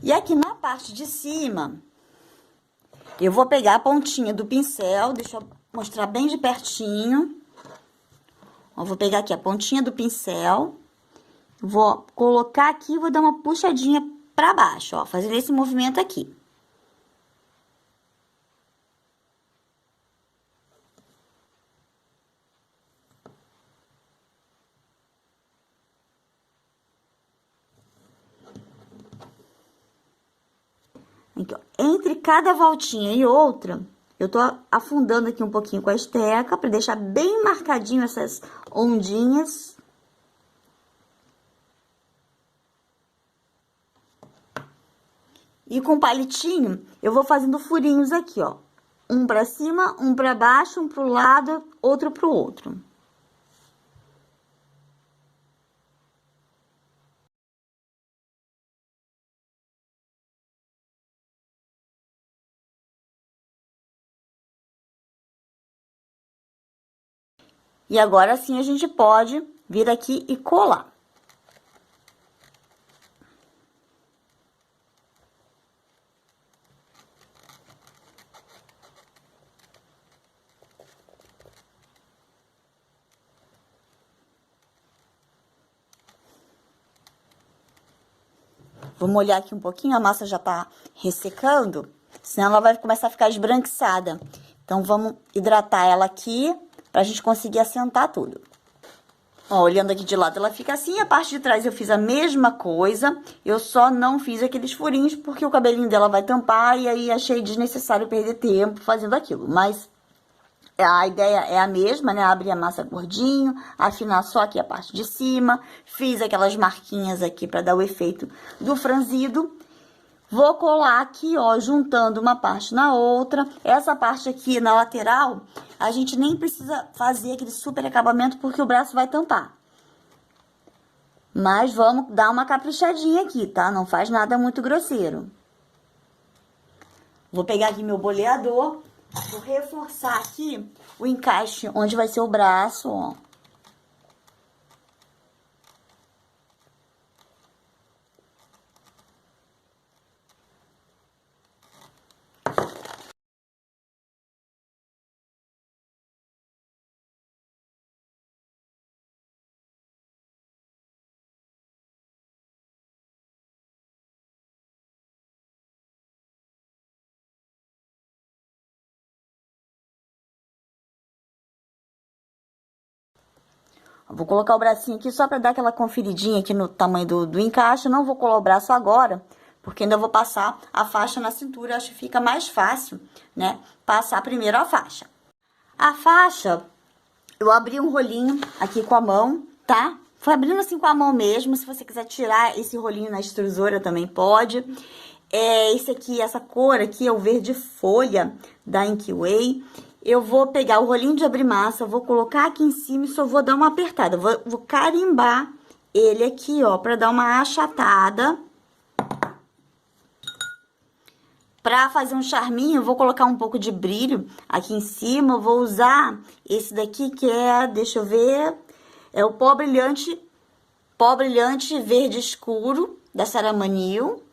E aqui na parte de cima, eu vou pegar a pontinha do pincel, deixa eu mostrar bem de pertinho. Ó, vou pegar aqui a pontinha do pincel, vou colocar aqui e vou dar uma puxadinha pra baixo, ó, fazendo esse movimento aqui. Aqui, ó. Entre cada voltinha e outra, eu tô afundando aqui um pouquinho com a esteca pra deixar bem marcadinho essas ondinhas. E com o palitinho, eu vou fazendo furinhos aqui, ó. Um pra cima, um pra baixo, um pro lado, outro pro outro. E agora sim a gente pode vir aqui e colar. Vou molhar aqui um pouquinho, a massa já tá ressecando, senão ela vai começar a ficar esbranquiçada. Então, vamos hidratar ela aqui, pra gente conseguir assentar tudo. Ó, olhando aqui de lado, ela fica assim, a parte de trás eu fiz a mesma coisa, eu só não fiz aqueles furinhos, porque o cabelinho dela vai tampar, e aí achei desnecessário perder tempo fazendo aquilo, mas a ideia é a mesma, né? Abrir a massa gordinho, afinar só aqui a parte de cima. Fiz aquelas marquinhas aqui pra dar o efeito do franzido. Vou colar aqui, ó, juntando uma parte na outra. Essa parte aqui na lateral, a gente nem precisa fazer aquele super acabamento porque o braço vai tampar. Mas vamos dar uma caprichadinha aqui, tá? Não faz nada muito grosseiro. Vou pegar aqui meu boleador. Vou reforçar aqui o encaixe onde vai ser o braço, ó. Vou colocar o bracinho aqui só pra dar aquela conferidinha aqui no tamanho do encaixe. Não vou colar o braço agora, porque ainda vou passar a faixa na cintura. Acho que fica mais fácil, né? Passar primeiro a faixa. A faixa, eu abri um rolinho aqui com a mão, tá? Foi abrindo assim com a mão mesmo. Se você quiser tirar esse rolinho na extrusora, também pode. Esse aqui, essa cor aqui é o verde folha da Inkway. Eu vou pegar o rolinho de abrir massa, vou colocar aqui em cima e só vou dar uma apertada. Vou carimbar ele aqui, ó, pra dar uma achatada. Pra fazer um charminho, eu vou colocar um pouco de brilho aqui em cima. Eu vou usar esse daqui que é, deixa eu ver, é o pó brilhante verde escuro da Saramanil.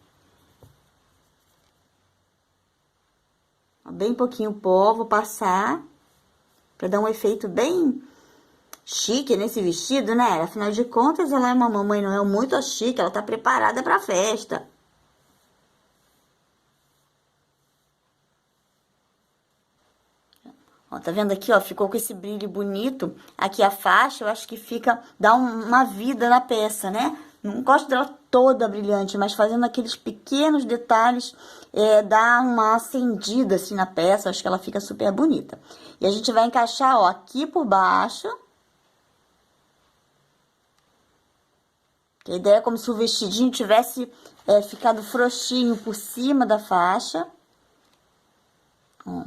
Bem pouquinho pó, vou passar pra dar um efeito bem chique nesse vestido, né? Afinal de contas, ela é uma Mamãe Noel muito chique, ela tá preparada pra festa. Ó, tá vendo aqui, ó? Ficou com esse brilho bonito. Aqui a faixa, eu acho que fica, dá uma vida na peça, né? Não gosto dela toda brilhante, mas fazendo aqueles pequenos detalhes, dá uma acendida assim na peça. Acho que ela fica super bonita. E a gente vai encaixar, ó, aqui por baixo. A ideia é como se o vestidinho tivesse ficado frouxinho por cima da faixa. Ó.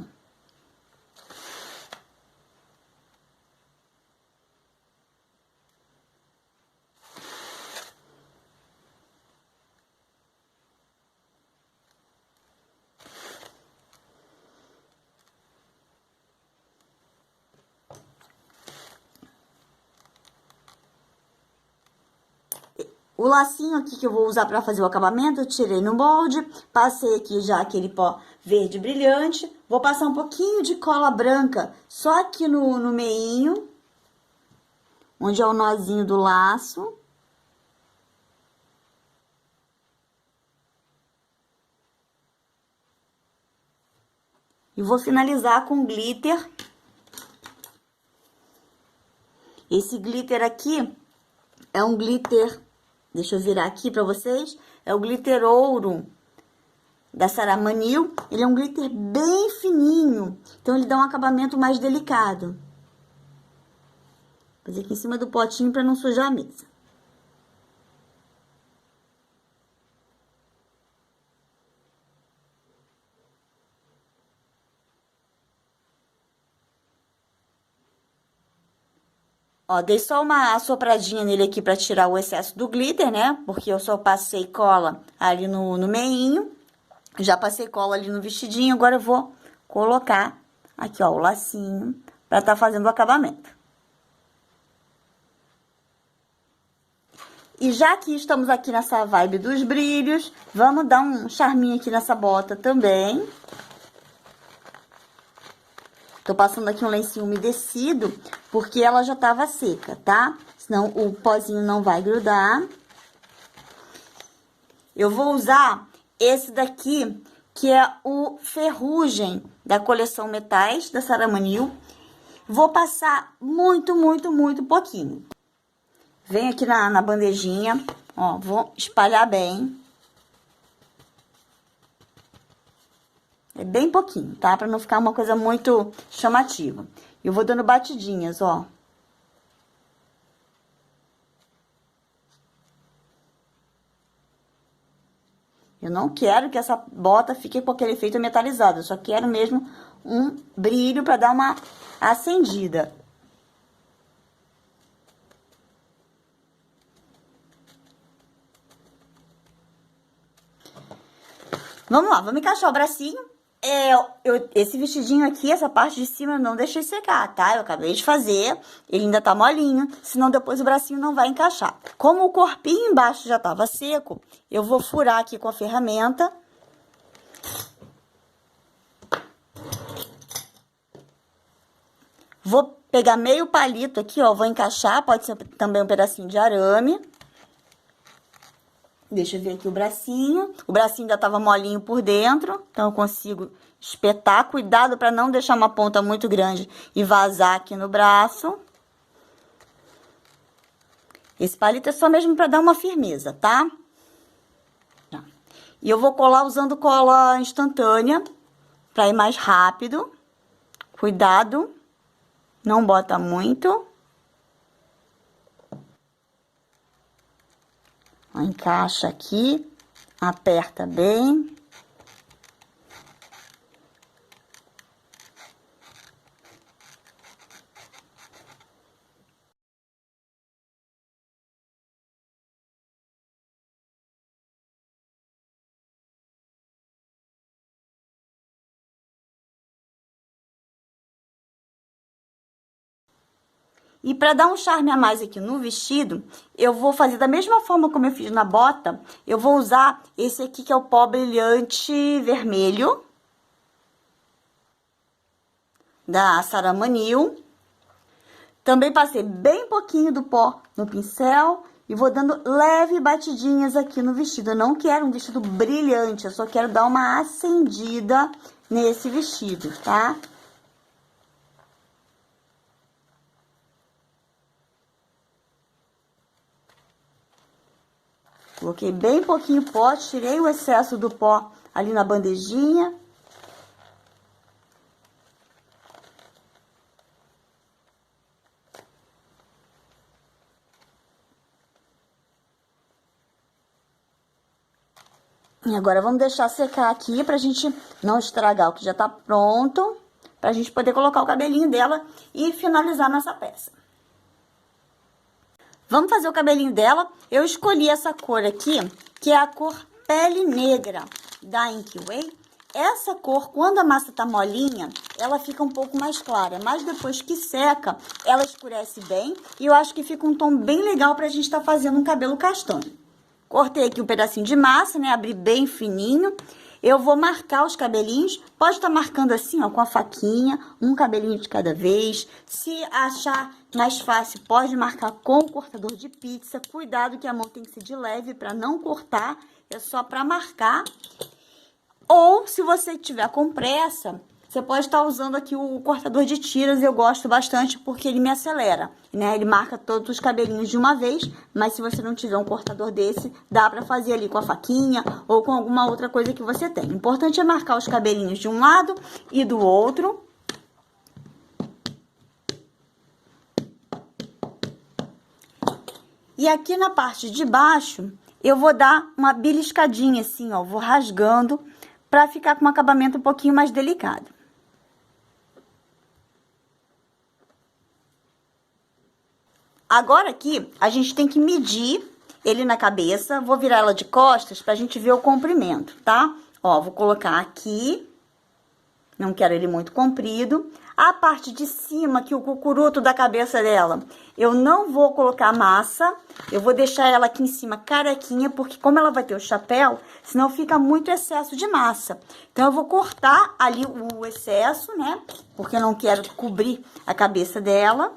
O lacinho aqui que eu vou usar para fazer o acabamento, eu tirei no molde, passei aqui já aquele pó verde brilhante, vou passar um pouquinho de cola branca só aqui no meinho, onde é o nozinho do laço. E vou finalizar com glitter. Esse glitter aqui é um glitter... Deixa eu virar aqui pra vocês. É o glitter ouro da Saramanil. Ele é um glitter bem fininho. Então, ele dá um acabamento mais delicado. Vou fazer aqui em cima do potinho pra não sujar a mesa. Ó, dei só uma assopradinha nele aqui pra tirar o excesso do glitter, né? Porque eu só passei cola ali no meinho. Já passei cola ali no vestidinho. Agora eu vou colocar aqui, ó, o lacinho pra tá fazendo o acabamento. E já que estamos aqui nessa vibe dos brilhos, vamos dar um charminho aqui nessa bota também. Tô passando aqui um lencinho umedecido, porque ela já tava seca, tá? Senão o pozinho não vai grudar. Eu vou usar esse daqui, que é o Ferrugem, da coleção Metais, da Saramanil. Vou passar muito, muito, muito pouquinho. Vem aqui na bandejinha, ó, vou espalhar bem. É bem pouquinho, tá? Pra não ficar uma coisa muito chamativa. Eu vou dando batidinhas, ó. Eu não quero que essa bota fique com aquele efeito metalizado. Eu só quero mesmo um brilho pra dar uma acendida. Vamos lá, vamos encaixar o bracinho. Esse vestidinho aqui, essa parte de cima, eu não deixei secar, tá? Eu acabei de fazer, ele ainda tá molinho, senão depois o bracinho não vai encaixar. Como o corpinho embaixo já tava seco, eu vou furar aqui com a ferramenta. Vou pegar meio palito aqui, ó, vou encaixar, pode ser também um pedacinho de arame. Deixa eu ver aqui o bracinho. O bracinho já tava molinho por dentro, então eu consigo espetar. Cuidado para não deixar uma ponta muito grande e vazar aqui no braço. Esse palito é só mesmo para dar uma firmeza, tá? E eu vou colar usando cola instantânea, para ir mais rápido. Cuidado, não bota muito. Encaixa aqui, aperta bem. E para dar um charme a mais aqui no vestido, eu vou fazer da mesma forma como eu fiz na bota. Eu vou usar esse aqui que é o pó brilhante vermelho da Saramanil. Também passei bem pouquinho do pó no pincel e vou dando leve batidinhas aqui no vestido. Eu não quero um vestido brilhante, eu só quero dar uma acendida nesse vestido, tá? Coloquei bem pouquinho pó, tirei o excesso do pó ali na bandejinha. E agora vamos deixar secar aqui pra gente não estragar o que já tá pronto, pra gente poder colocar o cabelinho dela e finalizar nossa peça. Vamos fazer o cabelinho dela. Eu escolhi essa cor aqui, que é a cor Pele Negra da Inkway. Essa cor, quando a massa tá molinha, ela fica um pouco mais clara, mas depois que seca, ela escurece bem e eu acho que fica um tom bem legal pra gente tá fazendo um cabelo castanho. Cortei aqui um pedacinho de massa, né? Abri bem fininho. Eu vou marcar os cabelinhos. Pode estar marcando assim, ó, com a faquinha, um cabelinho de cada vez. Se achar mais fácil, pode marcar com o cortador de pizza. Cuidado que a mão tem que ser de leve para não cortar. É só para marcar. Ou, se você tiver com pressa, você pode estar usando aqui o cortador de tiras. Eu gosto bastante porque ele me acelera, né? Ele marca todos os cabelinhos de uma vez, mas se você não tiver um cortador desse, dá pra fazer ali com a faquinha ou com alguma outra coisa que você tem. O importante é marcar os cabelinhos de um lado e do outro. E aqui na parte de baixo, eu vou dar uma beliscadinha assim, ó. Vou rasgando pra ficar com um acabamento um pouquinho mais delicado. Agora aqui, a gente tem que medir ele na cabeça. Vou virar ela de costas pra gente ver o comprimento, tá? Ó, vou colocar aqui. Não quero ele muito comprido. A parte de cima, que o cucuruto da cabeça dela, eu não vou colocar massa. Eu vou deixar ela aqui em cima carequinha, porque como ela vai ter o chapéu, senão fica muito excesso de massa. Então, eu vou cortar ali o excesso, né? Porque eu não quero cobrir a cabeça dela.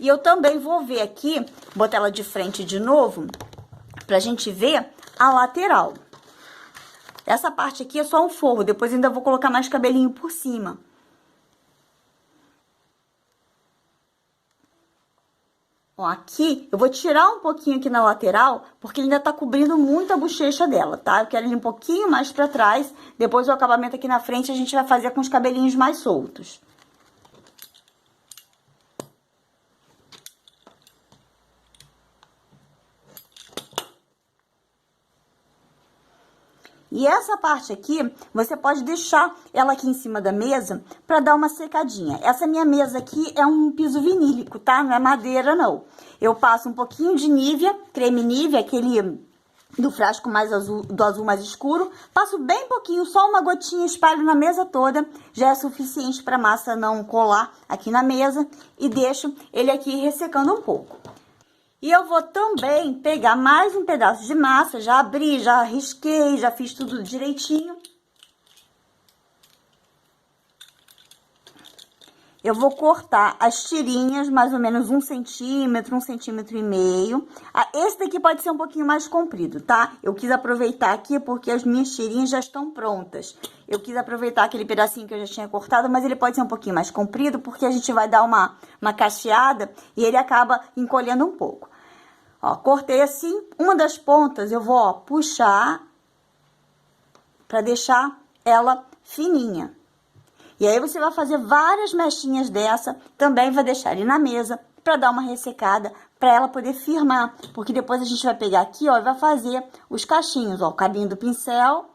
E eu também vou ver aqui, botar ela de frente de novo, pra gente ver a lateral. Essa parte aqui é só um forro, depois ainda vou colocar mais cabelinho por cima. Ó, aqui, eu vou tirar um pouquinho aqui na lateral, porque ele ainda tá cobrindo muito a bochecha dela, tá? Eu quero ele um pouquinho mais pra trás, depois o acabamento aqui na frente a gente vai fazer com os cabelinhos mais soltos. E essa parte aqui, você pode deixar ela aqui em cima da mesa pra dar uma secadinha. Essa minha mesa aqui é um piso vinílico, tá? Não é madeira, não. Eu passo um pouquinho de Nivea, creme Nivea, aquele do frasco mais azul, do azul mais escuro. Passo bem pouquinho, só uma gotinha, espalho na mesa toda. Já é suficiente pra massa não colar aqui na mesa. E deixo ele aqui ressecando um pouco. E eu vou também pegar mais um pedaço de massa, já abri, já risquei, já fiz tudo direitinho. Eu vou cortar as tirinhas, mais ou menos 1 centímetro, 1,5 cm. Esse daqui pode ser um pouquinho mais comprido, tá? Eu quis aproveitar aqui porque as minhas tirinhas já estão prontas. Eu quis aproveitar aquele pedacinho que eu já tinha cortado, mas ele pode ser um pouquinho mais comprido porque a gente vai dar uma cacheada e ele acaba encolhendo um pouco. Ó, cortei assim, uma das pontas eu vou, ó, puxar pra deixar ela fininha. E aí, você vai fazer várias mechinhas dessa, também vai deixar ali na mesa pra dar uma ressecada, pra ela poder firmar. Porque depois a gente vai pegar aqui, ó, e vai fazer os cachinhos, ó, o cabinho do pincel.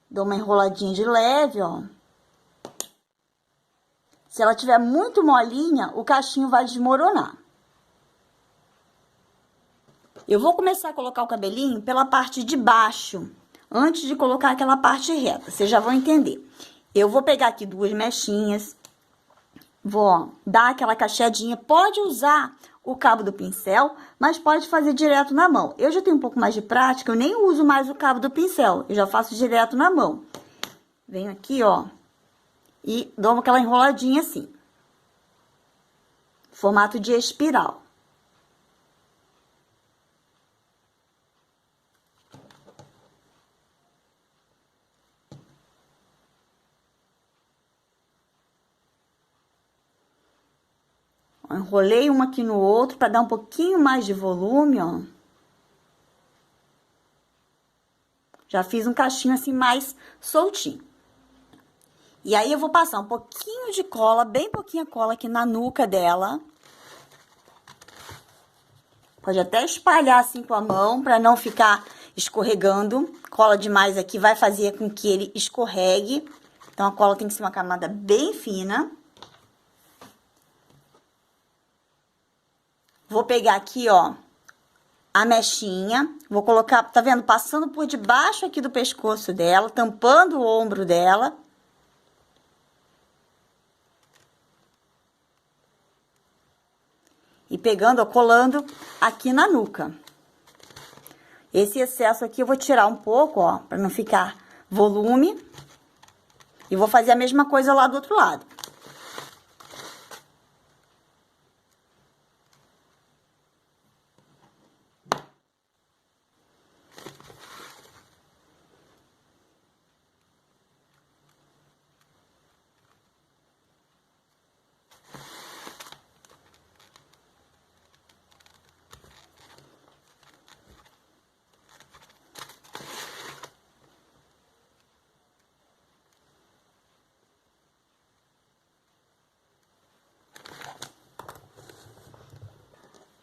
Dou uma enroladinha de leve, ó. Se ela tiver muito molinha, o cachinho vai desmoronar. Eu vou começar a colocar o cabelinho pela parte de baixo, antes de colocar aquela parte reta, vocês já vão entender. Eu vou pegar aqui 2 mechinhas, vou, ó, dar aquela cacheadinha, pode usar o cabo do pincel, mas pode fazer direto na mão. Eu já tenho um pouco mais de prática, eu nem uso mais o cabo do pincel, eu já faço direto na mão. Venho aqui, ó, e dou aquela enroladinha assim, formato de espiral. Enrolei um aqui no outro para dar um pouquinho mais de volume, ó. Já fiz um cachinho assim mais soltinho. E aí eu vou passar um pouquinho de cola, bem pouquinha cola aqui na nuca dela. Pode até espalhar assim com a mão para não ficar escorregando. Cola demais aqui vai fazer com que ele escorregue. Então a cola tem que ser uma camada bem fina. Vou pegar aqui, ó, a mechinha. Vou colocar, tá vendo? Passando por debaixo aqui do pescoço dela, tampando o ombro dela. E pegando, ó, colando aqui na nuca. Esse excesso aqui eu vou tirar um pouco, ó, pra não ficar volume. E vou fazer a mesma coisa lá do outro lado.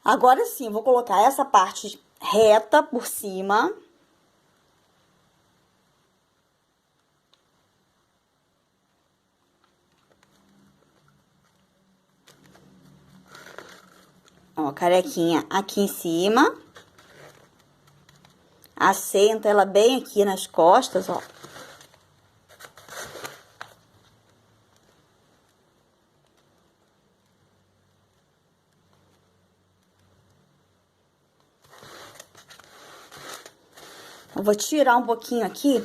Agora sim, vou colocar essa parte reta por cima. Ó, carequinha aqui em cima. Assenta ela bem aqui nas costas, ó. Eu vou tirar um pouquinho aqui.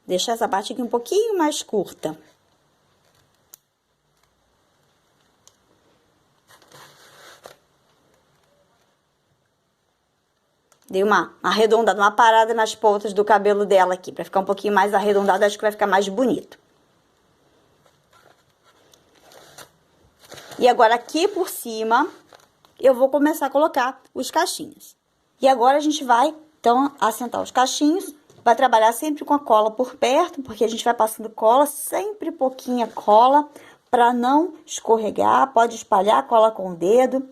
Deixar essa parte aqui um pouquinho mais curta. Dei uma arredondada, uma parada nas pontas do cabelo dela aqui, pra ficar um pouquinho mais arredondado, acho que vai ficar mais bonito. E agora aqui por cima, eu vou começar a colocar os cachinhos. E agora a gente vai, então, assentar os cachinhos. Vai trabalhar sempre com a cola por perto, porque a gente vai passando cola, sempre pouquinha cola, pra não escorregar. Pode espalhar a cola com o dedo.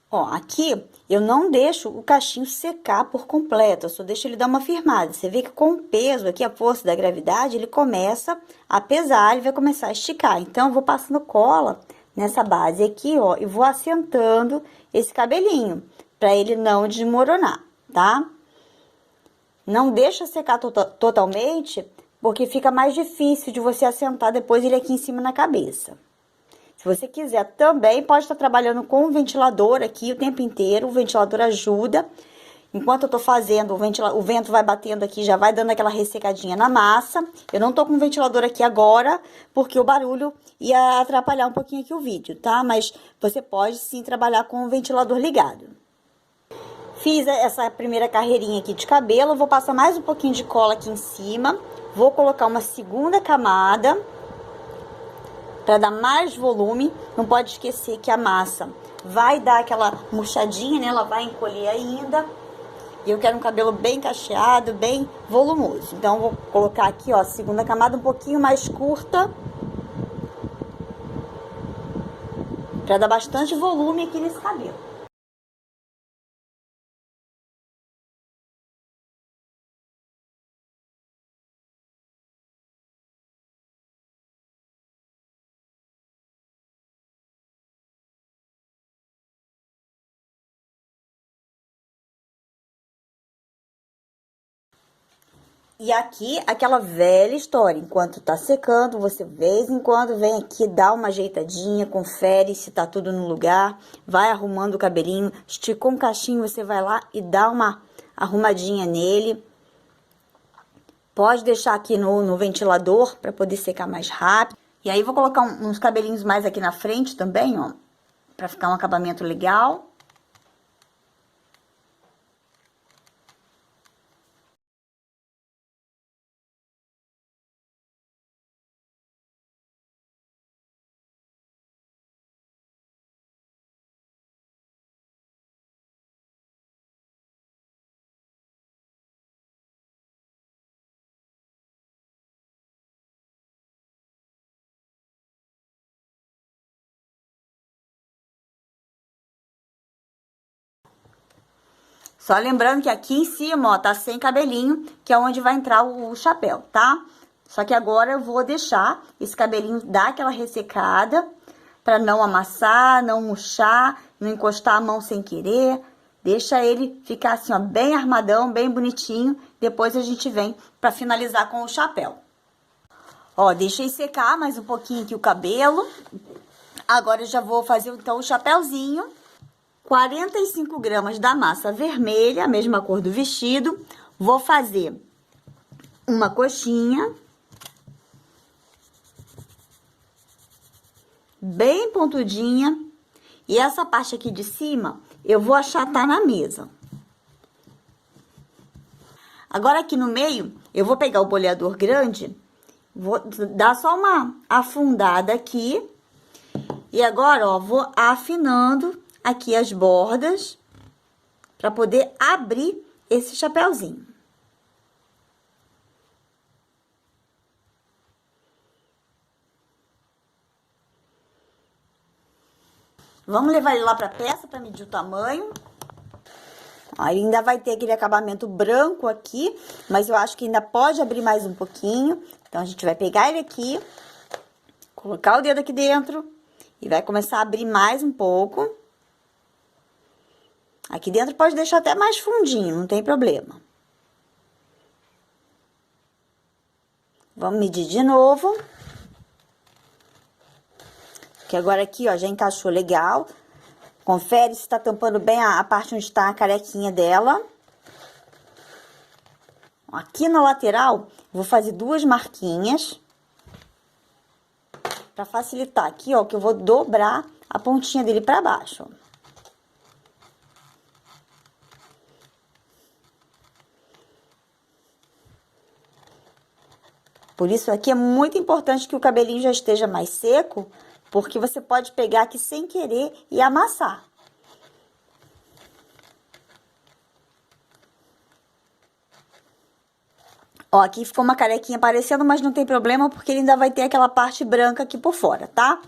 Ó, aqui eu não deixo o cachinho secar por completo, eu só deixo ele dar uma firmada. Você vê que com o peso aqui, a força da gravidade, ele começa a pesar, ele vai começar a esticar. Então, eu vou passando cola nessa base aqui, ó, e vou assentando esse cabelinho, pra ele não desmoronar, tá? Não deixa secar totalmente, porque fica mais difícil de você assentar depois ele aqui em cima na cabeça. Se você quiser também, pode estar trabalhando com o ventilador aqui o tempo inteiro. O ventilador ajuda. Enquanto eu tô fazendo, o vento vai batendo aqui, já vai dando aquela ressecadinha na massa. Eu não tô com o ventilador aqui agora, porque o barulho ia atrapalhar um pouquinho aqui o vídeo, tá? Mas você pode sim trabalhar com o ventilador ligado. Fiz essa primeira carreirinha aqui de cabelo. Vou passar mais um pouquinho de cola aqui em cima. Vou colocar uma segunda camada para dar mais volume. Não pode esquecer que a massa vai dar aquela murchadinha, né? Ela vai encolher ainda. E eu quero um cabelo bem cacheado, bem volumoso. Então, eu vou colocar aqui, ó, a segunda camada um pouquinho mais curta. para dar bastante volume aqui nesse cabelo. E aqui, aquela velha história, enquanto tá secando, você de vez em quando vem aqui, dá uma ajeitadinha, confere se tá tudo no lugar, vai arrumando o cabelinho, esticou um cachinho, você vai lá e dá uma arrumadinha nele. Pode deixar aqui no ventilador para poder secar mais rápido. E aí vou colocar uns cabelinhos mais aqui na frente também, ó, para ficar um acabamento legal. Só lembrando que aqui em cima, ó, tá sem cabelinho, que é onde vai entrar o chapéu, tá? Só que agora eu vou deixar esse cabelinho dar aquela ressecada, pra não amassar, não murchar, não encostar a mão sem querer. Deixa ele ficar assim, ó, bem armadão, bem bonitinho. Depois a gente vem pra finalizar com o chapéu. Ó, deixei secar mais um pouquinho aqui o cabelo. Agora eu já vou fazer, então, o chapéuzinho. 45 gramas da massa vermelha, a mesma cor do vestido. Vou fazer uma coxinha. Bem pontudinha. E essa parte aqui de cima, eu vou achatar na mesa. Agora aqui no meio, eu vou pegar o boleador grande. Vou dar só uma afundada aqui. E agora, ó, vou afinando aqui as bordas para poder abrir esse chapéuzinho. Vamos levar ele lá para a peça para medir o tamanho. Aí ainda vai ter aquele acabamento branco aqui, mas eu acho que ainda pode abrir mais um pouquinho. Então a gente vai pegar ele aqui, colocar o dedo aqui dentro e vai começar a abrir mais um pouco. Aqui dentro pode deixar até mais fundinho, não tem problema. Vamos medir de novo. Que agora aqui, ó, já encaixou legal. Confere se tá tampando bem a parte onde tá a carequinha dela. Aqui na lateral, vou fazer 2 marquinhas. Pra facilitar aqui, ó, que eu vou dobrar a pontinha dele pra baixo, ó. Por isso aqui é muito importante que o cabelinho já esteja mais seco, porque você pode pegar aqui sem querer e amassar. Ó, aqui ficou uma carequinha aparecendo, mas não tem problema, porque ele ainda vai ter aquela parte branca aqui por fora, tá?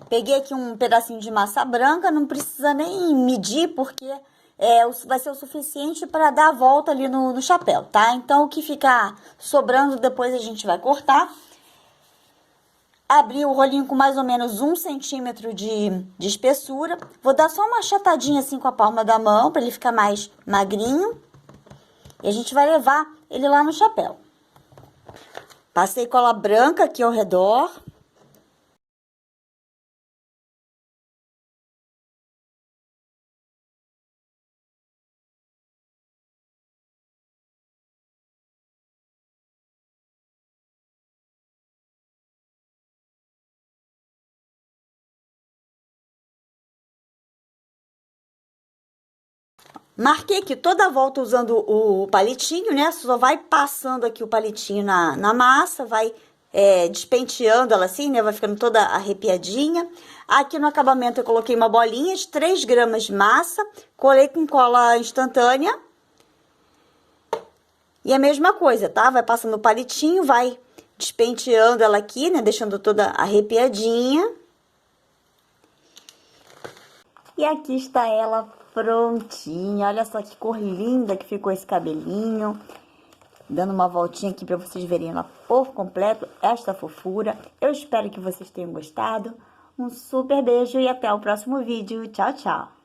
Peguei aqui um pedacinho de massa branca, não precisa nem medir, porque vai ser o suficiente para dar a volta ali no chapéu, tá? Então, o que ficar sobrando depois a gente vai cortar. Abri o rolinho com mais ou menos 1 centímetro de espessura. Vou dar só uma achatadinha assim com a palma da mão, para ele ficar mais magrinho. E a gente vai levar ele lá no chapéu. Passei cola branca aqui ao redor. Marquei aqui toda a volta usando o palitinho, né? Só vai passando aqui o palitinho na massa, vai despenteando ela assim, né? Vai ficando toda arrepiadinha. Aqui no acabamento eu coloquei uma bolinha de 3 gramas de massa, colei com cola instantânea. E a mesma coisa, tá? Vai passando o palitinho, vai despenteando ela aqui, né? Deixando toda arrepiadinha. E aqui está ela prontinha. Olha só que cor linda que ficou esse cabelinho. Dando uma voltinha aqui para vocês verem ela por completo, esta fofura. Eu espero que vocês tenham gostado. Um super beijo e até o próximo vídeo. Tchau, tchau!